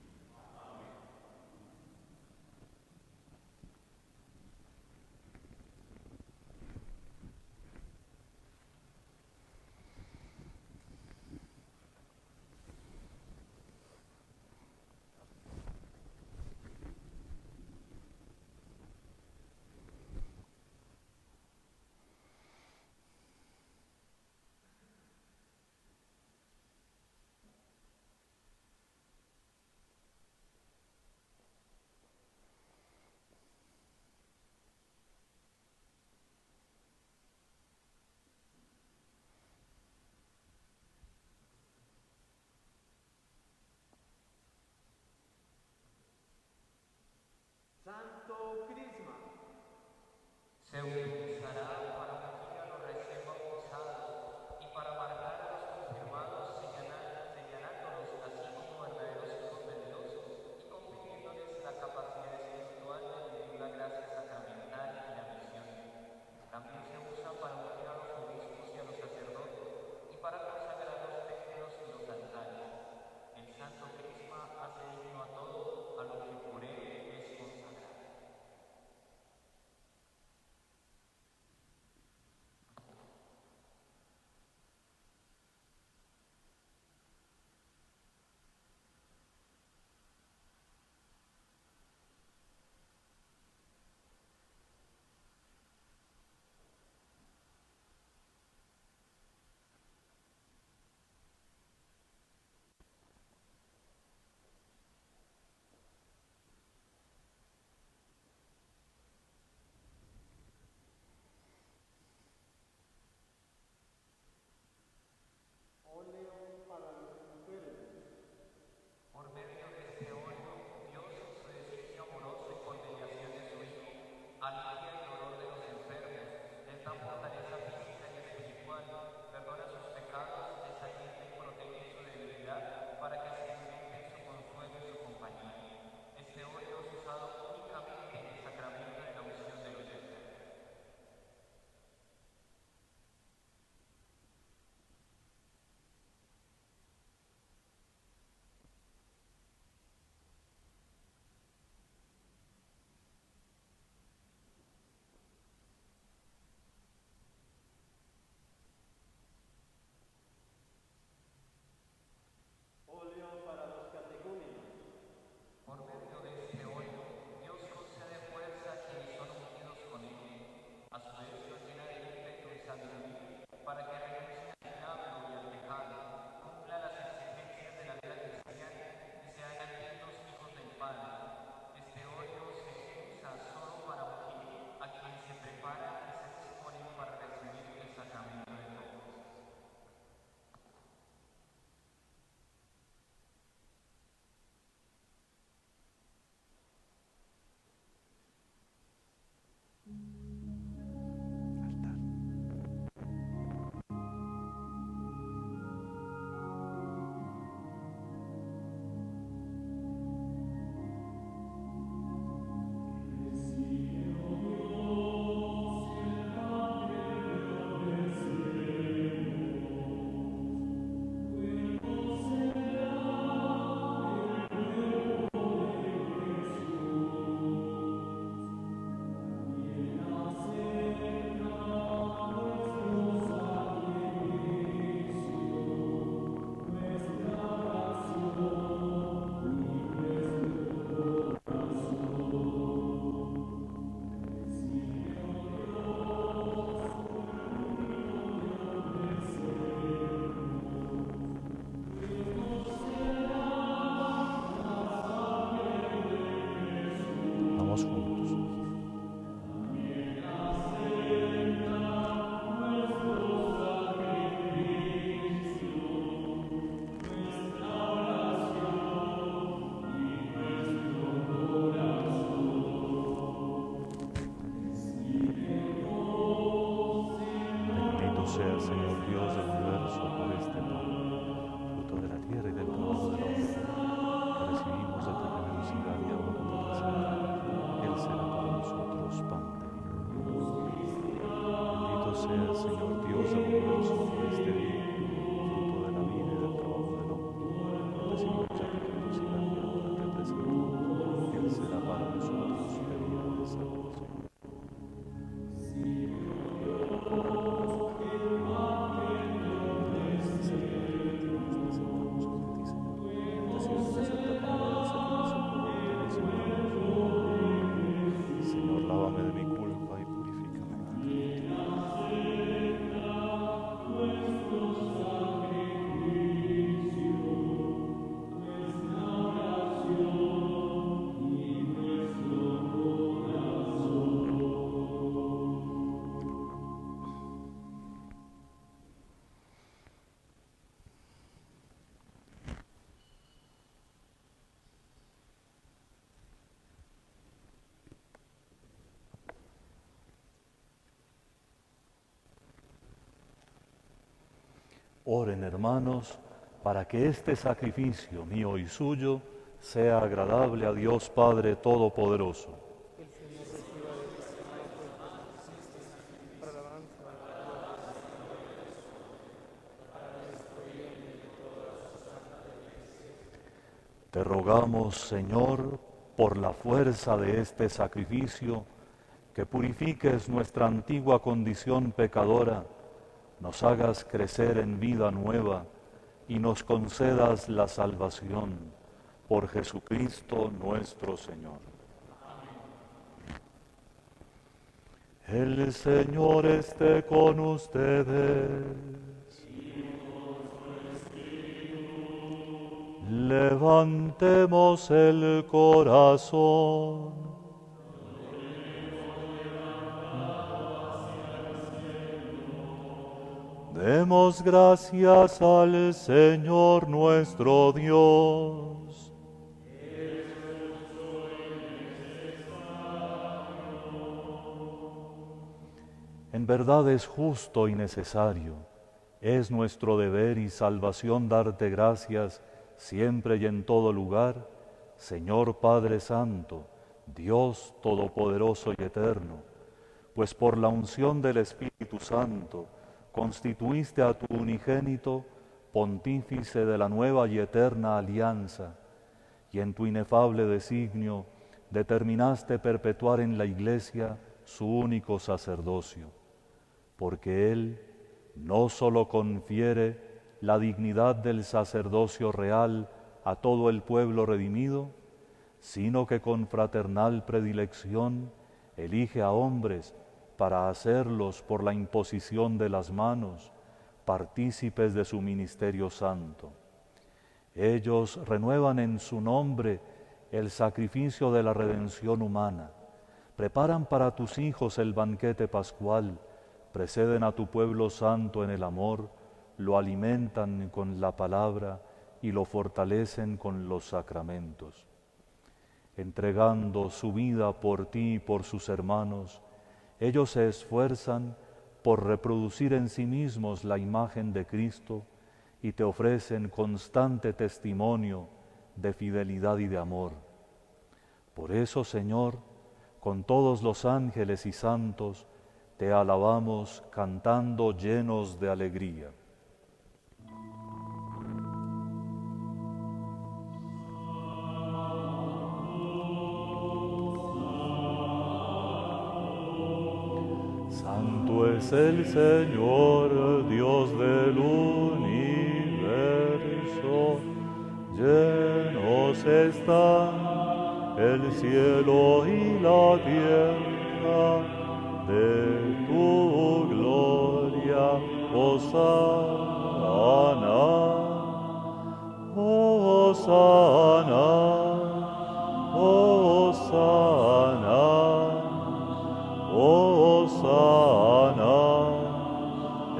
Señor Dios del universo, por este día, fruto de la vida y del trabajo del hombre, recibimos sacrificios y la vida para que presentamos. Él será para nosotros medida de salvación. Señor, lávame de mi culpa y purifícame ante ti. Oren, hermanos, para que este sacrificio mío y suyo sea agradable a Dios Padre Todopoderoso. Te rogamos, Señor, por la fuerza de este sacrificio, que purifiques nuestra antigua condición pecadora, nos hagas crecer en vida nueva y nos concedas la salvación por Jesucristo nuestro Señor. El Señor esté con ustedes. Levantemos el corazón. Demos gracias al Señor nuestro Dios. En verdad es justo y necesario, es nuestro deber y salvación darte gracias siempre y en todo lugar, Señor Padre Santo, Dios Todopoderoso y Eterno, pues por la unción del Espíritu Santo constituiste a tu unigénito pontífice de la nueva y eterna alianza, y en tu inefable designio determinaste perpetuar en la Iglesia su único sacerdocio, porque Él no sólo confiere la dignidad del sacerdocio real a todo el pueblo redimido, sino que con fraternal predilección elige a hombres para hacerlos por la imposición de las manos partícipes de su ministerio santo. Ellos renuevan en su nombre el sacrificio de la redención humana, preparan para tus hijos el banquete pascual, preceden a tu pueblo santo en el amor, lo alimentan con la palabra y lo fortalecen con los sacramentos. Entregando su vida por ti y por sus hermanos, ellos se esfuerzan por reproducir en sí mismos la imagen de Cristo y te ofrecen constante testimonio de fidelidad y de amor. Por eso, Señor, con todos los ángeles y santos, te alabamos cantando llenos de alegría. Santo es el Señor, Dios del universo, llenos están el cielo y la tierra de tu gloria, Hosana, Hosana, Hosana, Hosana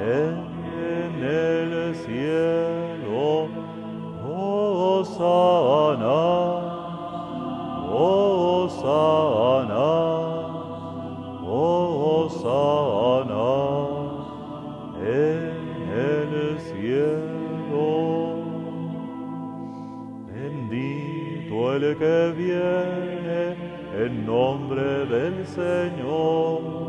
en el cielo, Hosana, Hosana, Hosana en el cielo. Bendito el que viene en nombre del Señor.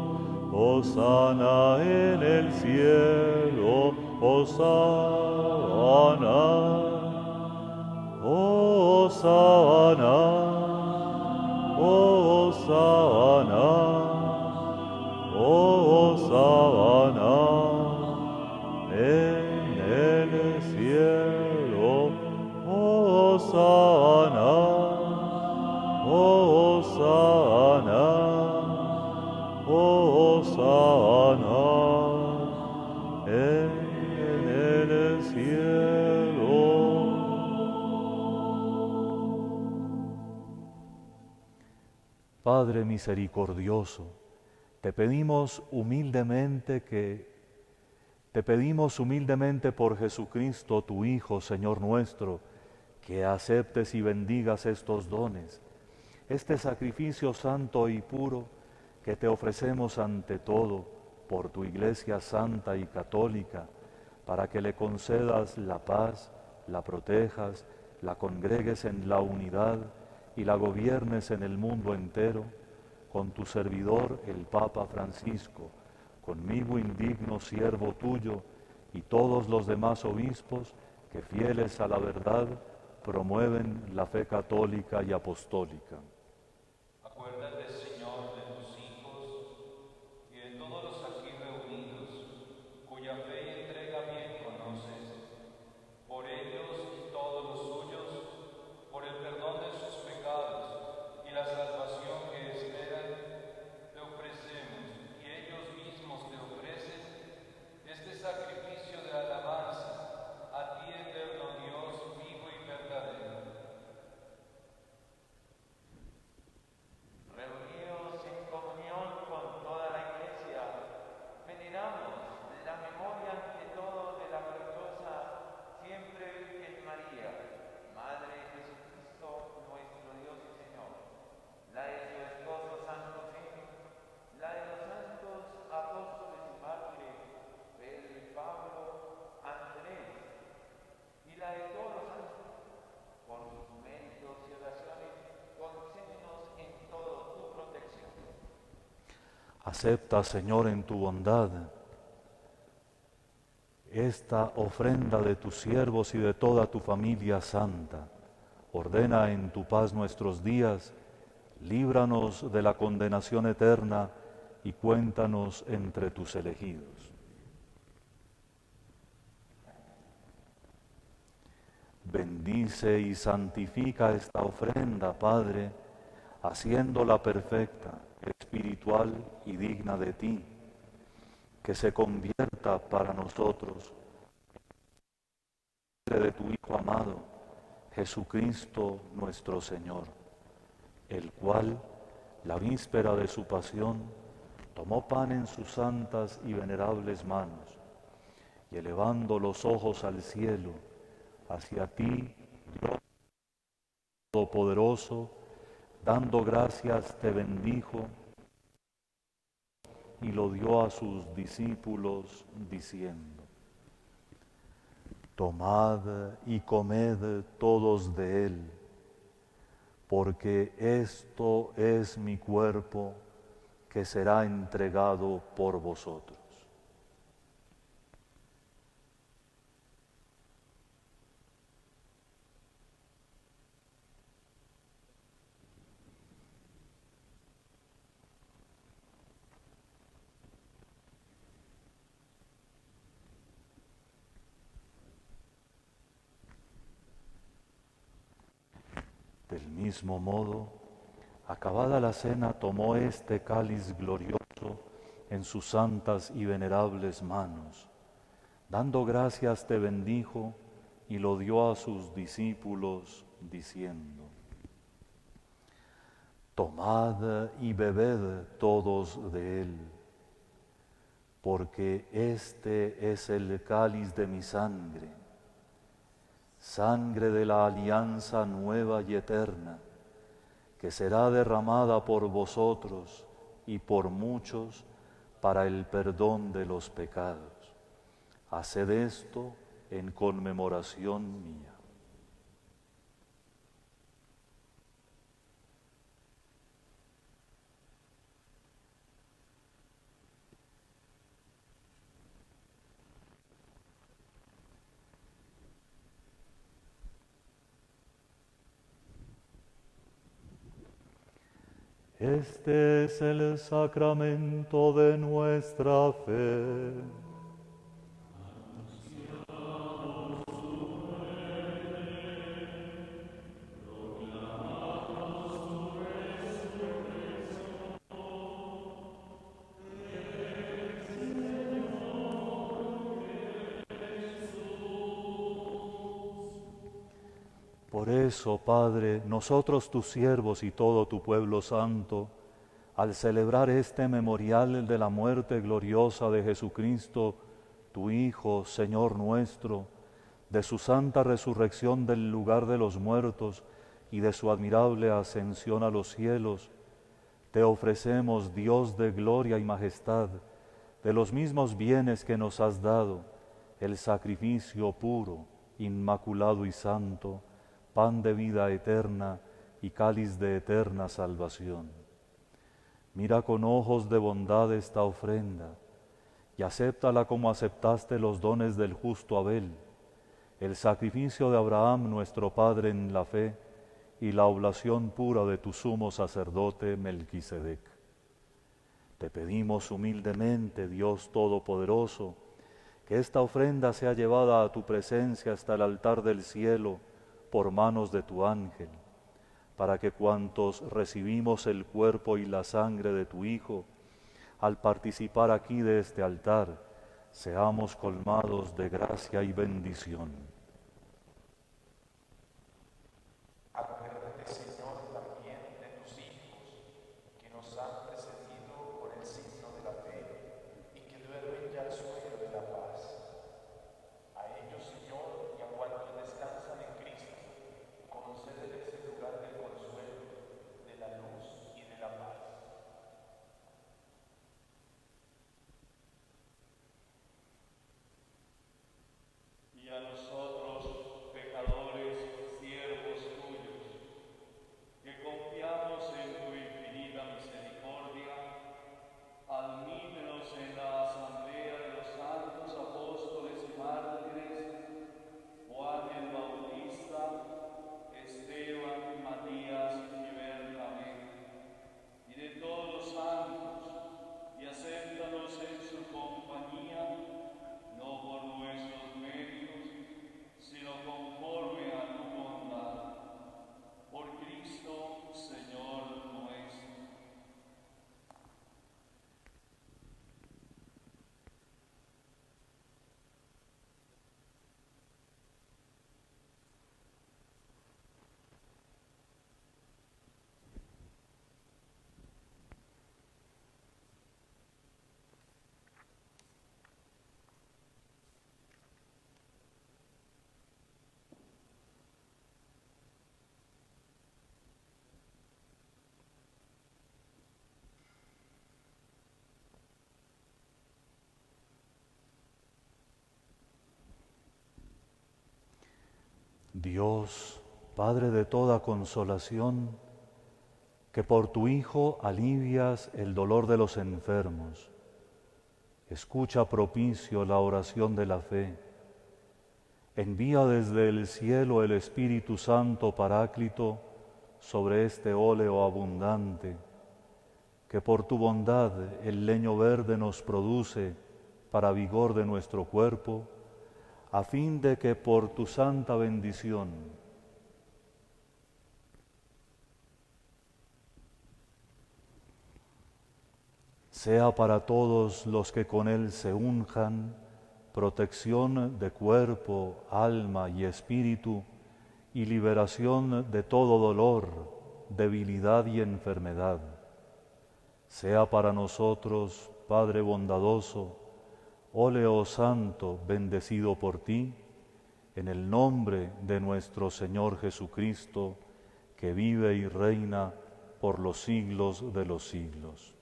Hosana en el cielo, Hosana, Hosana, Hosana, Hosana en el cielo, Hosana, Hosana, Hosana en el cielo. Padre misericordioso, te pedimos humildemente por Jesucristo, tu Hijo, Señor nuestro, que aceptes y bendigas estos dones, este sacrificio santo y puro que te ofrecemos ante todo por tu Iglesia santa y católica, para que le concedas la paz, la protejas, la congregues en la unidad y la gobiernes en el mundo entero, con tu servidor el Papa Francisco, conmigo indigno siervo tuyo y todos los demás obispos que fieles a la verdad promueven la fe católica y apostólica. Acuérdate, Señor, de tus hijos y de todos los aquí reunidos, cuya fe y entrega bien conoces. Por ellos y todos los suyos, por el perdón de sus pecados y la salvación que esperan, te ofrecemos y ellos mismos te ofrecen este sacrificio de alabanza a ti, eterno Dios, vivo y verdadero. Reunidos en comunión con toda la Iglesia, veneramos la memoria ante todo de la gloriosa siempre Virgen María, Madre de Jesucristo, nuestro Dios y Señor, la de su esposo San José, la de los santos apóstoles y mártires, Pedro y Pablo, Andrés, y la de todos los santos. Por sus méritos y oraciones, concédenos en todo tu protección. Acepta, Señor, en tu bondad esta ofrenda de tus siervos y de toda tu familia santa. Ordena en tu paz nuestros días, líbranos de la condenación eterna y cuéntanos entre tus elegidos. Bendice y santifica esta ofrenda, Padre, haciéndola perfecta, espiritual y digna de ti, que se convierta para nosotros de tu Hijo amado, Jesucristo nuestro Señor, el cual, la víspera de su pasión, tomó pan en sus santas y venerables manos, y elevando los ojos al cielo, hacia ti, Dios Todopoderoso, dando gracias, te bendijo y lo dio a sus discípulos, diciendo: Tomad y comed todos de él, porque esto es mi cuerpo que será entregado por vosotros. Del mismo modo, acabada la cena, tomó este cáliz glorioso en sus santas y venerables manos. Dando gracias, te bendijo y lo dio a sus discípulos, diciendo: Tomad y bebed todos de él, porque este es el cáliz de mi sangre, sangre de la alianza nueva y eterna, que será derramada por vosotros y por muchos para el perdón de los pecados. Haced esto en conmemoración mía. Este es el sacramento de nuestra fe. Por eso, Padre, nosotros tus siervos y todo tu pueblo santo, al celebrar este memorial de la muerte gloriosa de Jesucristo, tu Hijo, Señor nuestro, de su santa resurrección del lugar de los muertos y de su admirable ascensión a los cielos, te ofrecemos, Dios de gloria y majestad, de los mismos bienes que nos has dado, el sacrificio puro, inmaculado y santo, pan de vida eterna y cáliz de eterna salvación. Mira con ojos de bondad esta ofrenda y acéptala como aceptaste los dones del justo Abel, el sacrificio de Abraham nuestro Padre en la fe y la oblación pura de tu sumo sacerdote Melquisedec. Te pedimos humildemente, Dios Todopoderoso, que esta ofrenda sea llevada a tu presencia hasta el altar del cielo por manos de tu ángel, para que cuantos recibimos el cuerpo y la sangre de tu Hijo, al participar aquí de este altar, seamos colmados de gracia y bendición. Acuérdate, Señor, también de tus hijos, que nos han precedido por el signo de la fe y que duermen ya al sueño de la paz. A ellos, Señor, y a cuantos descansan en Cristo, concédeles el lugar del consuelo, de la luz y de la paz. Y a nosotros, pecadores, siervos tuyos, que confiamos en tu infinita misericordia, admítenos en la asamblea de los santos apóstoles y mártires, Juan el Bautista, Esteban, Matías y Bernabé, y de todos los santos, y acéptanos en su compañía, no por nuestros méritos, sino conforme a tu bondad. Por Cristo, Señor nuestro. Dios, Padre de toda consolación, que por tu Hijo alivias el dolor de los enfermos, escucha propicio la oración de la fe, envía desde el cielo el Espíritu Santo Paráclito sobre este óleo abundante, que por tu bondad el leño verde nos produce para vigor de nuestro cuerpo, a fin de que por tu santa bendición sea para todos los que con él se unjan protección de cuerpo, alma y espíritu y liberación de todo dolor, debilidad y enfermedad. Sea para nosotros, Padre bondadoso, óleo santo bendecido por ti, en el nombre de nuestro Señor Jesucristo, que vive y reina por los siglos de los siglos.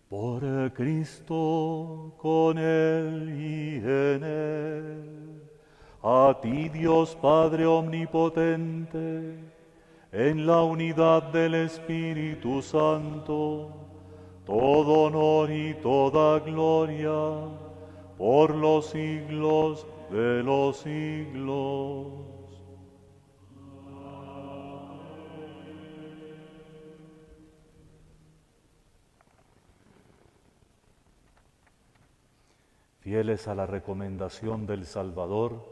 Por Cristo, con Él y en Él, a ti Dios Padre Omnipotente, en la unidad del Espíritu Santo, todo honor y toda gloria, por los siglos de los siglos. Fieles a la recomendación del Salvador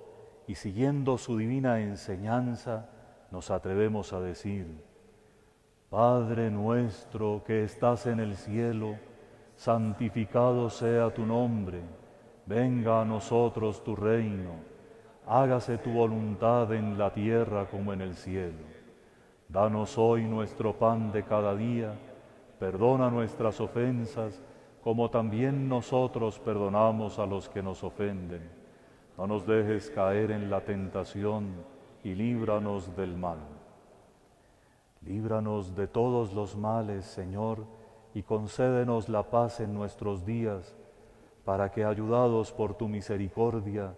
y siguiendo su divina enseñanza, nos atrevemos a decir: Padre nuestro que estás en el cielo, santificado sea tu nombre, venga a nosotros tu reino, hágase tu voluntad en la tierra como en el cielo. Danos hoy nuestro pan de cada día, perdona nuestras ofensas, como también nosotros perdonamos a los que nos ofenden. No nos dejes caer en la tentación y líbranos del mal. Líbranos de todos los males, Señor, y concédenos la paz en nuestros días, para que, ayudados por tu misericordia,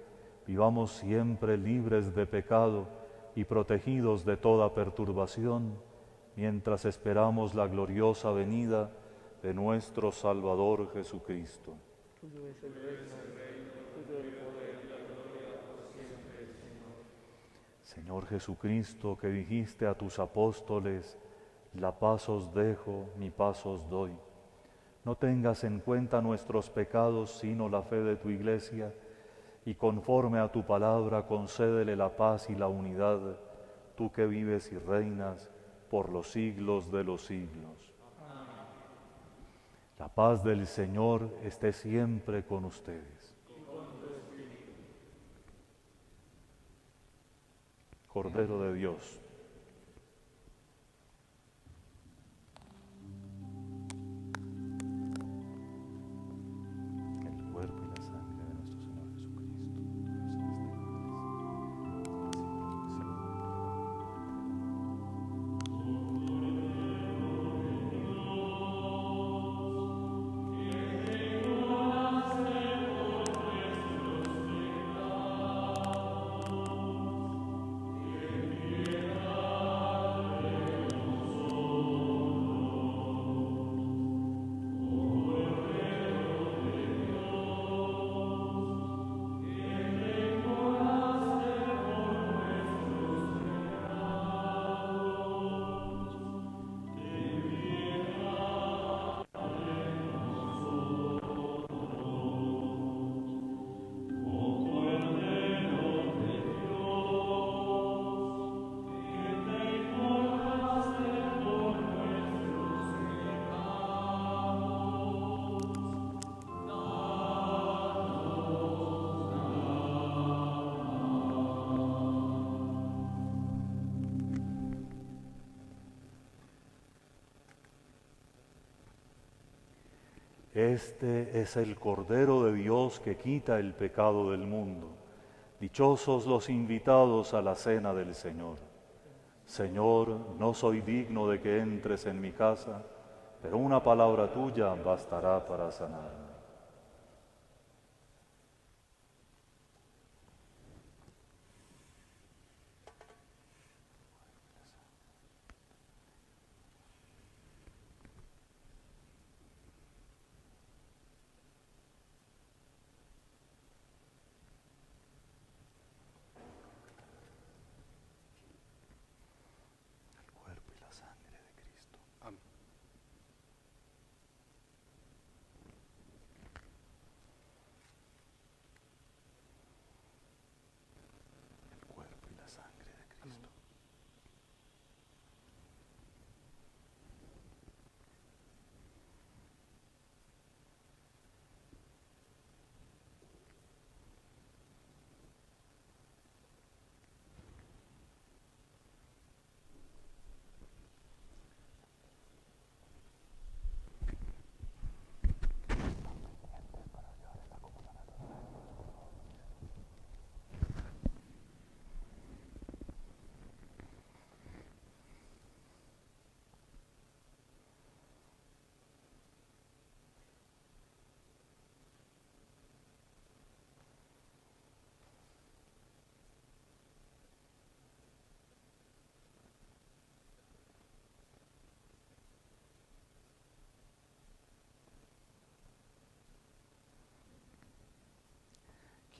vivamos siempre libres de pecado y protegidos de toda perturbación, mientras esperamos la gloriosa venida de nuestro Salvador Jesucristo. Tuyo es el reino, tuyo el poder y la gloria por siempre, Señor. Señor Jesucristo, que dijiste a tus apóstoles: la paz os dejo, mi paz os doy. No tengas en cuenta nuestros pecados, sino la fe de tu Iglesia, y conforme a tu palabra concédele la paz y la unidad, tú que vives y reinas por los siglos de los siglos. La paz del Señor esté siempre con ustedes. Cordero de Dios, el cuerpo y la sangre de nuestro Señor Jesucristo. Este es el Cordero de Dios que quita el pecado del mundo. Dichosos los invitados a la cena del Señor. Señor, no soy digno de que entres en mi casa, pero una palabra tuya bastará para sanarme. El cuerpo y la sangre de Cristo. Amén.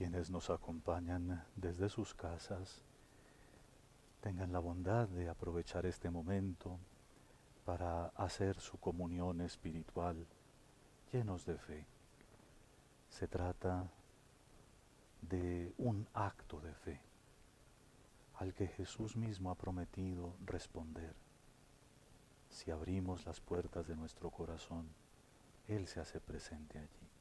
quienes nos acompañan desde sus casas tengan la bondad de aprovechar este momento para hacer su comunión espiritual llenos de fe. Se trata de un acto de fe al que Jesús mismo ha prometido responder. Si abrimos las puertas de nuestro corazón, Él se hace presente allí.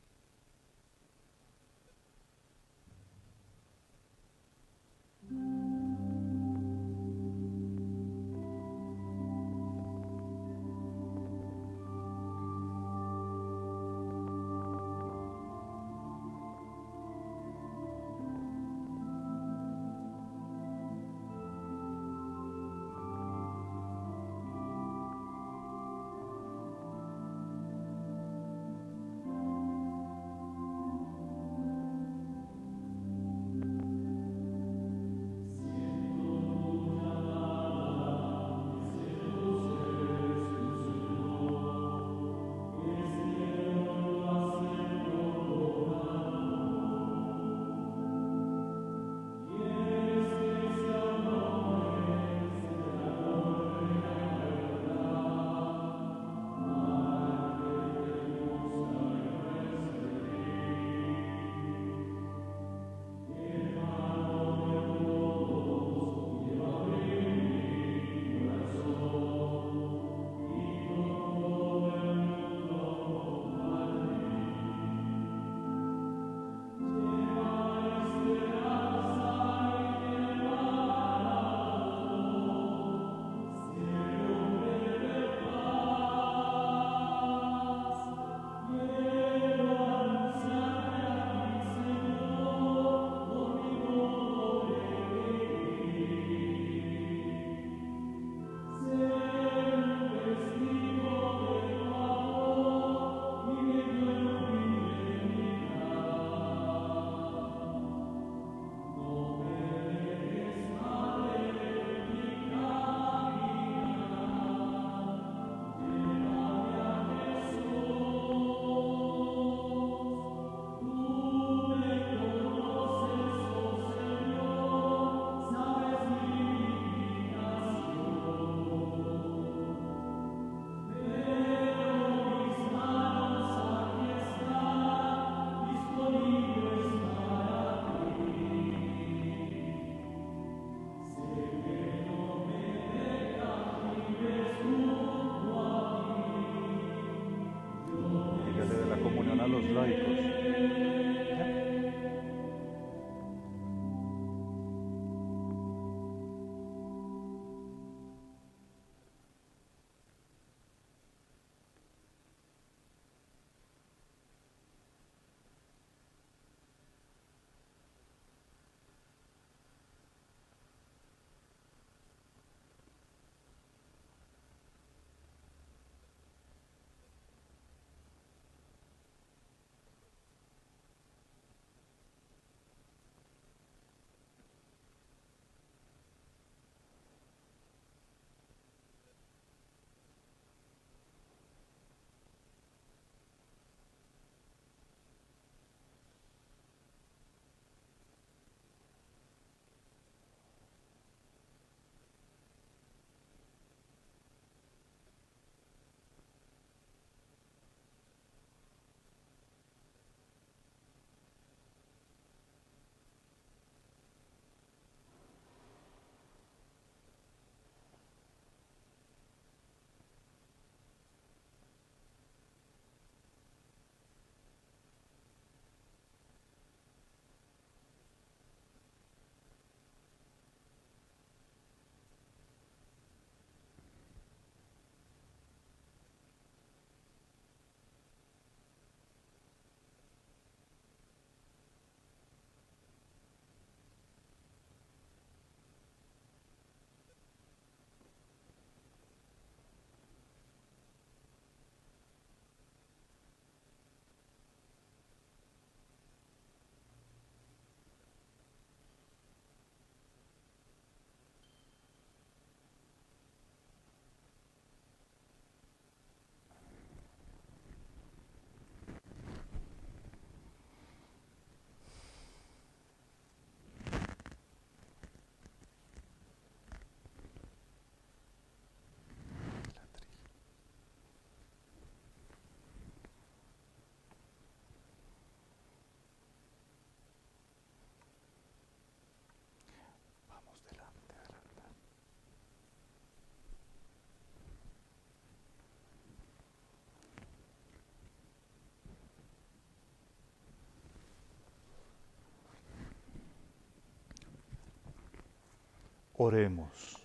Oremos.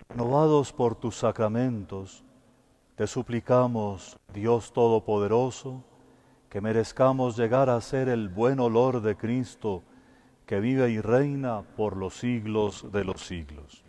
Renovados por tus sacramentos, te suplicamos, Dios Todopoderoso, que merezcamos llegar a ser el buen olor de Cristo, que vive y reina por los siglos de los siglos.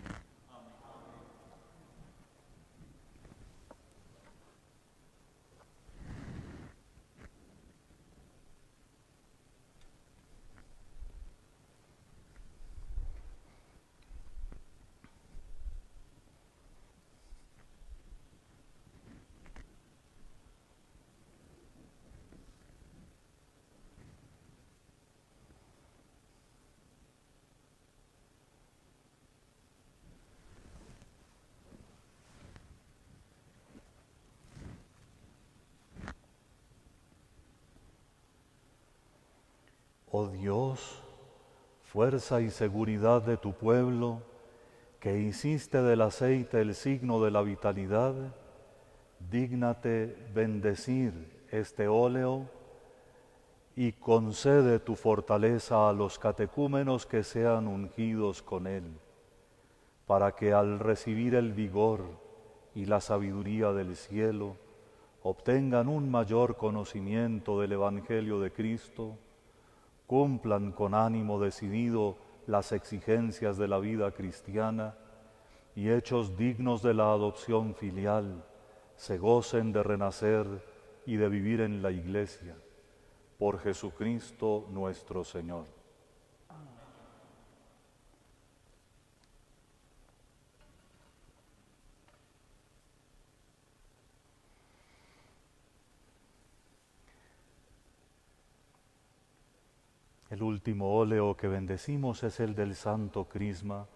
Oh Dios, fuerza y seguridad de tu pueblo, que hiciste del aceite el signo de la vitalidad, dígnate bendecir este óleo y concede tu fortaleza a los catecúmenos que sean ungidos con él, para que al recibir el vigor y la sabiduría del cielo, obtengan un mayor conocimiento del Evangelio de Cristo, cumplan con ánimo decidido las exigencias de la vida cristiana y hechos dignos de la adopción filial, se gocen de renacer y de vivir en la Iglesia. Por Jesucristo nuestro Señor. El último óleo que bendecimos es el del Santo Crisma,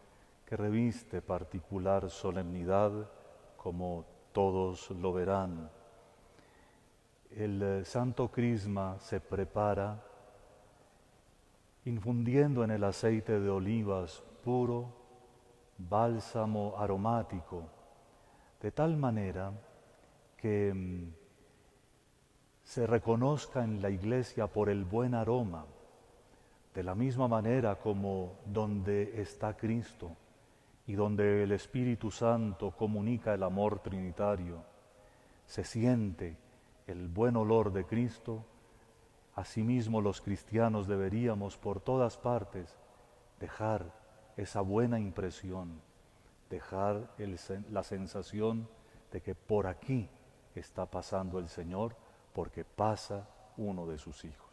que reviste particular solemnidad, como todos lo verán. El Santo Crisma se prepara infundiendo en el aceite de olivas puro bálsamo aromático, de tal manera que se reconozca en la Iglesia por el buen aroma, de la misma manera como donde está Cristo y donde el Espíritu Santo comunica el amor trinitario, se siente el buen olor de Cristo. Asimismo los cristianos deberíamos por todas partes dejar esa buena impresión, dejar la sensación de que por aquí está pasando el Señor, porque pasa uno de sus hijos.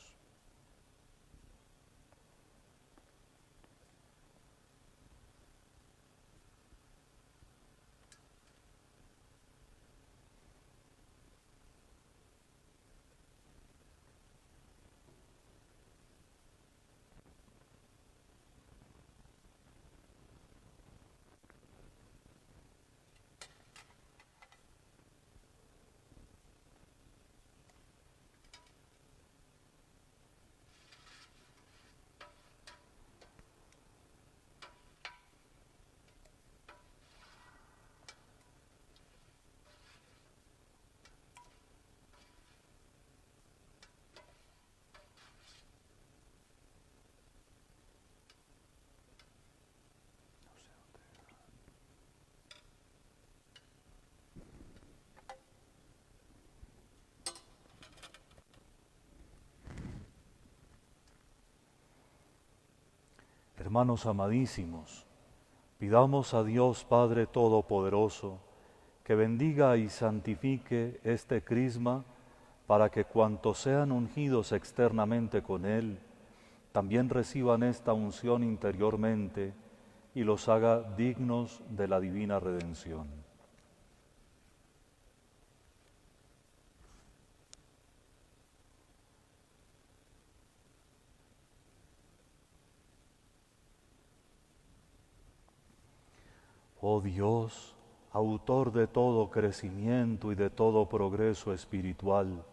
Hermanos amadísimos, pidamos a Dios Padre Todopoderoso que bendiga y santifique este crisma para que cuantos sean ungidos externamente con él, también reciban esta unción interiormente y los haga dignos de la divina redención. Oh Dios, autor de todo crecimiento y de todo progreso espiritual,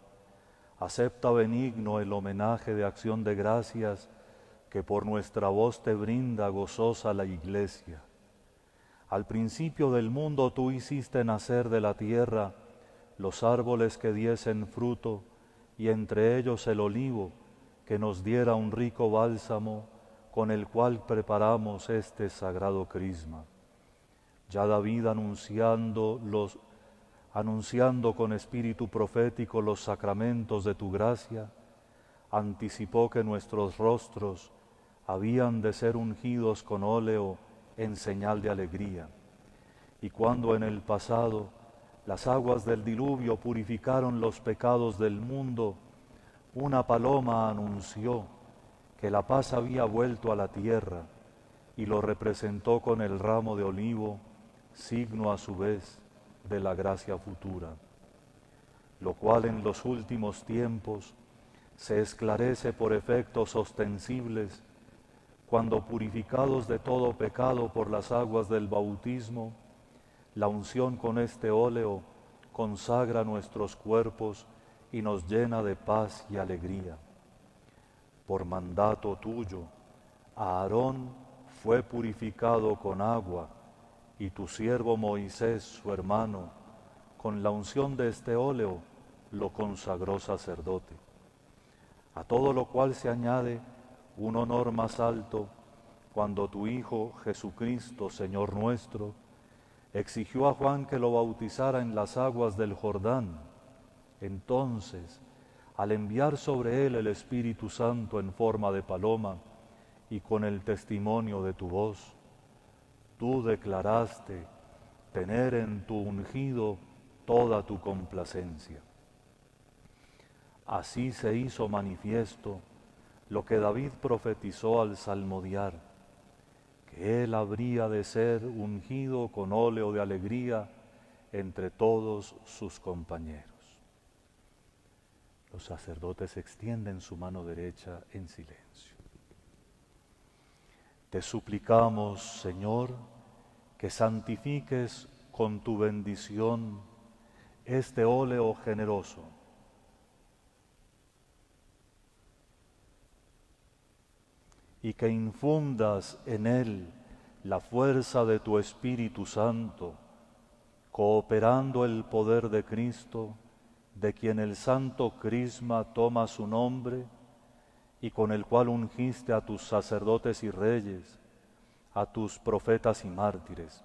acepta benigno el homenaje de acción de gracias que por nuestra voz te brinda gozosa la Iglesia. Al principio del mundo tú hiciste nacer de la tierra los árboles que diesen fruto, y entre ellos el olivo, que nos diera un rico bálsamo, con el cual preparamos este sagrado crisma. Ya David anunciando con espíritu profético los sacramentos de tu gracia, anticipó que nuestros rostros habían de ser ungidos con óleo en señal de alegría. Y cuando en el pasado las aguas del diluvio purificaron los pecados del mundo, una paloma anunció que la paz había vuelto a la tierra y lo representó con el ramo de olivo, signo a su vez de la gracia futura, lo cual en los últimos tiempos se esclarece por efectos ostensibles cuando, purificados de todo pecado por las aguas del bautismo, la unción con este óleo consagra nuestros cuerpos y nos llena de paz y alegría. Por mandato tuyo, Aarón fue purificado con agua, y tu siervo Moisés, su hermano, con la unción de este óleo, lo consagró sacerdote. A todo lo cual se añade un honor más alto cuando tu Hijo Jesucristo, Señor nuestro, exigió a Juan que lo bautizara en las aguas del Jordán. Entonces, al enviar sobre él el Espíritu Santo en forma de paloma y con el testimonio de tu voz, tú declaraste tener en tu ungido toda tu complacencia. Así se hizo manifiesto lo que David profetizó al salmodiar, que él habría de ser ungido con óleo de alegría entre todos sus compañeros. Los sacerdotes extienden su mano derecha en silencio. Te suplicamos, Señor, que santifiques con tu bendición este óleo generoso, y que infundas en él la fuerza de tu Espíritu Santo, cooperando el poder de Cristo, de quien el santo crisma toma su nombre, y con el cual ungiste a tus sacerdotes y reyes, a tus profetas y mártires.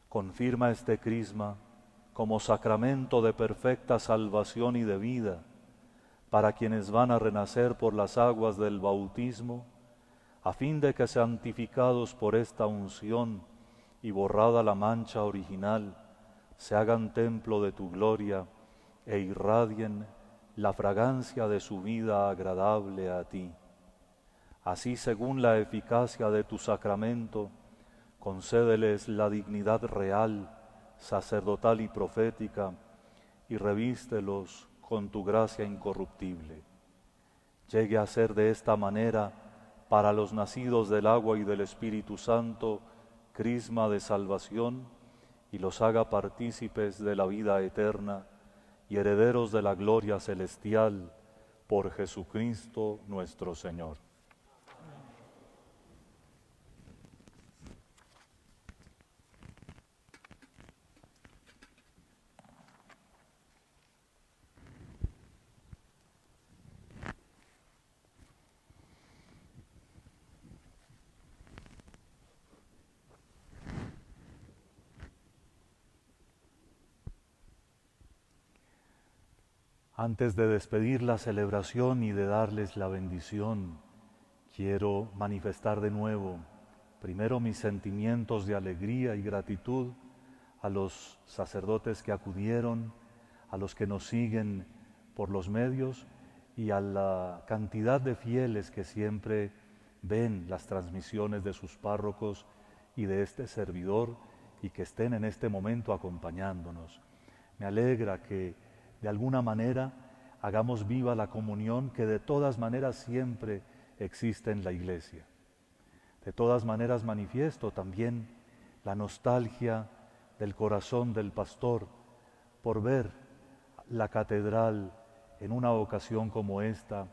Confirma este crisma como sacramento de perfecta salvación y de vida, para quienes van a renacer por las aguas del bautismo, a fin de que, santificados por esta unción y borrada la mancha original, se hagan templo de tu gloria e irradien la fragancia de su vida agradable a ti. Así, según la eficacia de tu sacramento, concédeles la dignidad real, sacerdotal y profética, y revístelos con tu gracia incorruptible. Llegue a ser de esta manera, para los nacidos del agua y del Espíritu Santo, crisma de salvación, y los haga partícipes de la vida eterna y herederos de la gloria celestial, por Jesucristo nuestro Señor. Antes de despedir la celebración y de darles la bendición, quiero manifestar de nuevo, primero, mis sentimientos de alegría y gratitud a los sacerdotes que acudieron, a los que nos siguen por los medios y a la cantidad de fieles que siempre ven las transmisiones de sus párrocos y de este servidor y que estén en este momento acompañándonos. Me alegra que de alguna manera hagamos viva la comunión que de todas maneras siempre existe en la Iglesia. De todas maneras manifiesto también la nostalgia del corazón del pastor por ver la catedral en una ocasión como esta,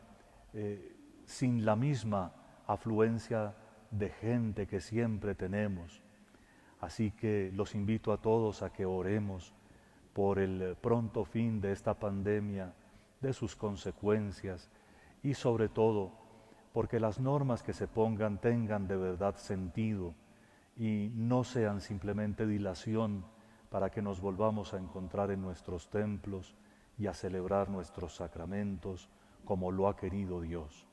sin la misma afluencia de gente que siempre tenemos. Así que los invito a todos a que oremos por el pronto fin de esta pandemia, de sus consecuencias y sobre todo porque las normas que se pongan tengan de verdad sentido y no sean simplemente dilación para que nos volvamos a encontrar en nuestros templos y a celebrar nuestros sacramentos como lo ha querido Dios.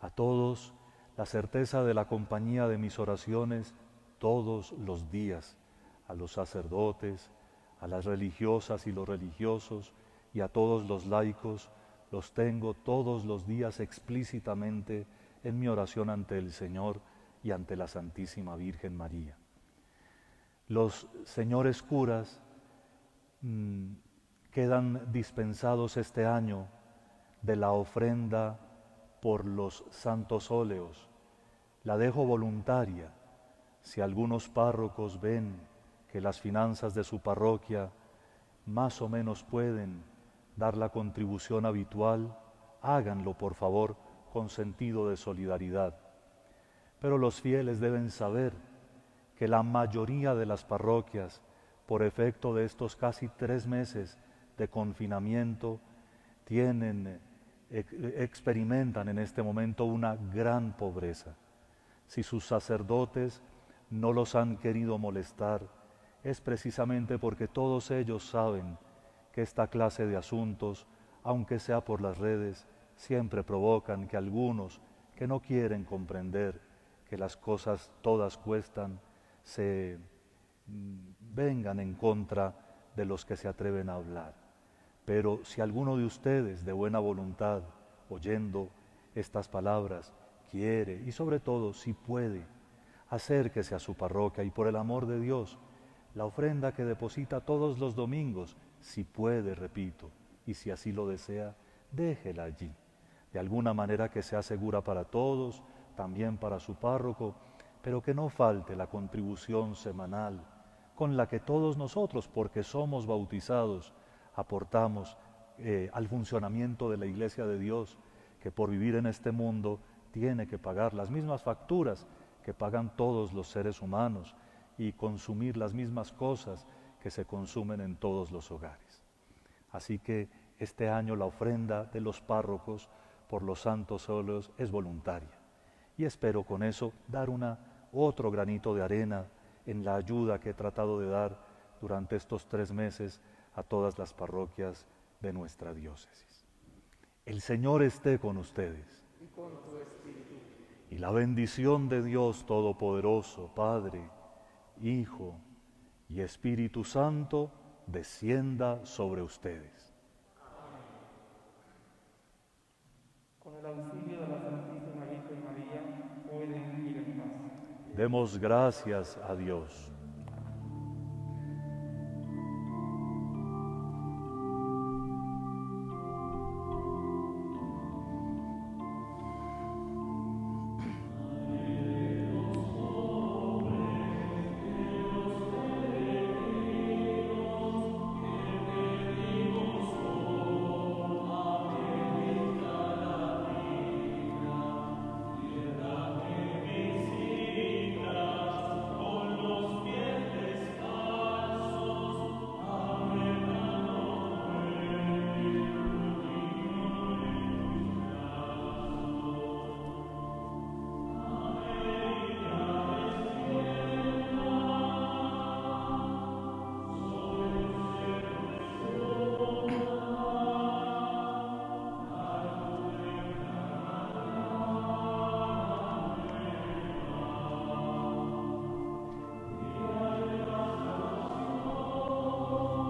A todos, la certeza de la compañía de mis oraciones todos los días, a los sacerdotes, a las religiosas y los religiosos y a todos los laicos, los tengo todos los días explícitamente en mi oración ante el Señor y ante la Santísima Virgen María. Los señores curas quedan dispensados este año de la ofrenda por los santos óleos. La dejo voluntaria. Si algunos párrocos ven que las finanzas de su parroquia más o menos pueden dar la contribución habitual, háganlo por favor con sentido de solidaridad. Pero los fieles deben saber que la mayoría de las parroquias, por efecto de estos casi 3 meses de confinamiento, experimentan en este momento una gran pobreza. Si sus sacerdotes no los han querido molestar, es precisamente porque todos ellos saben que esta clase de asuntos, aunque sea por las redes, siempre provocan que algunos que no quieren comprender que las cosas todas cuestan, se vengan en contra de los que se atreven a hablar. Pero si alguno de ustedes de buena voluntad, oyendo estas palabras, quiere y sobre todo si puede, acérquese a su parroquia y por el amor de Dios, la ofrenda que deposita todos los domingos, si puede, repito, y si así lo desea, déjela allí, de alguna manera que sea segura para todos, también para su párroco, pero que no falte la contribución semanal con la que todos nosotros, porque somos bautizados, aportamos al funcionamiento de la Iglesia de Dios, que por vivir en este mundo tiene que pagar las mismas facturas que pagan todos los seres humanos y consumir las mismas cosas que se consumen en todos los hogares. Así que este año la ofrenda de los párrocos por los santos óleos es voluntaria y espero con eso dar otro granito de arena en la ayuda que he tratado de dar durante estos 3 meses a todas las parroquias de nuestra diócesis. El Señor esté con ustedes. Y con tu espíritu. Y la bendición de Dios Todopoderoso, Padre, Hijo y Espíritu Santo, descienda sobre ustedes. Con el auxilio de la Santísima Virgen María, pueden ir en paz. Demos gracias a Dios.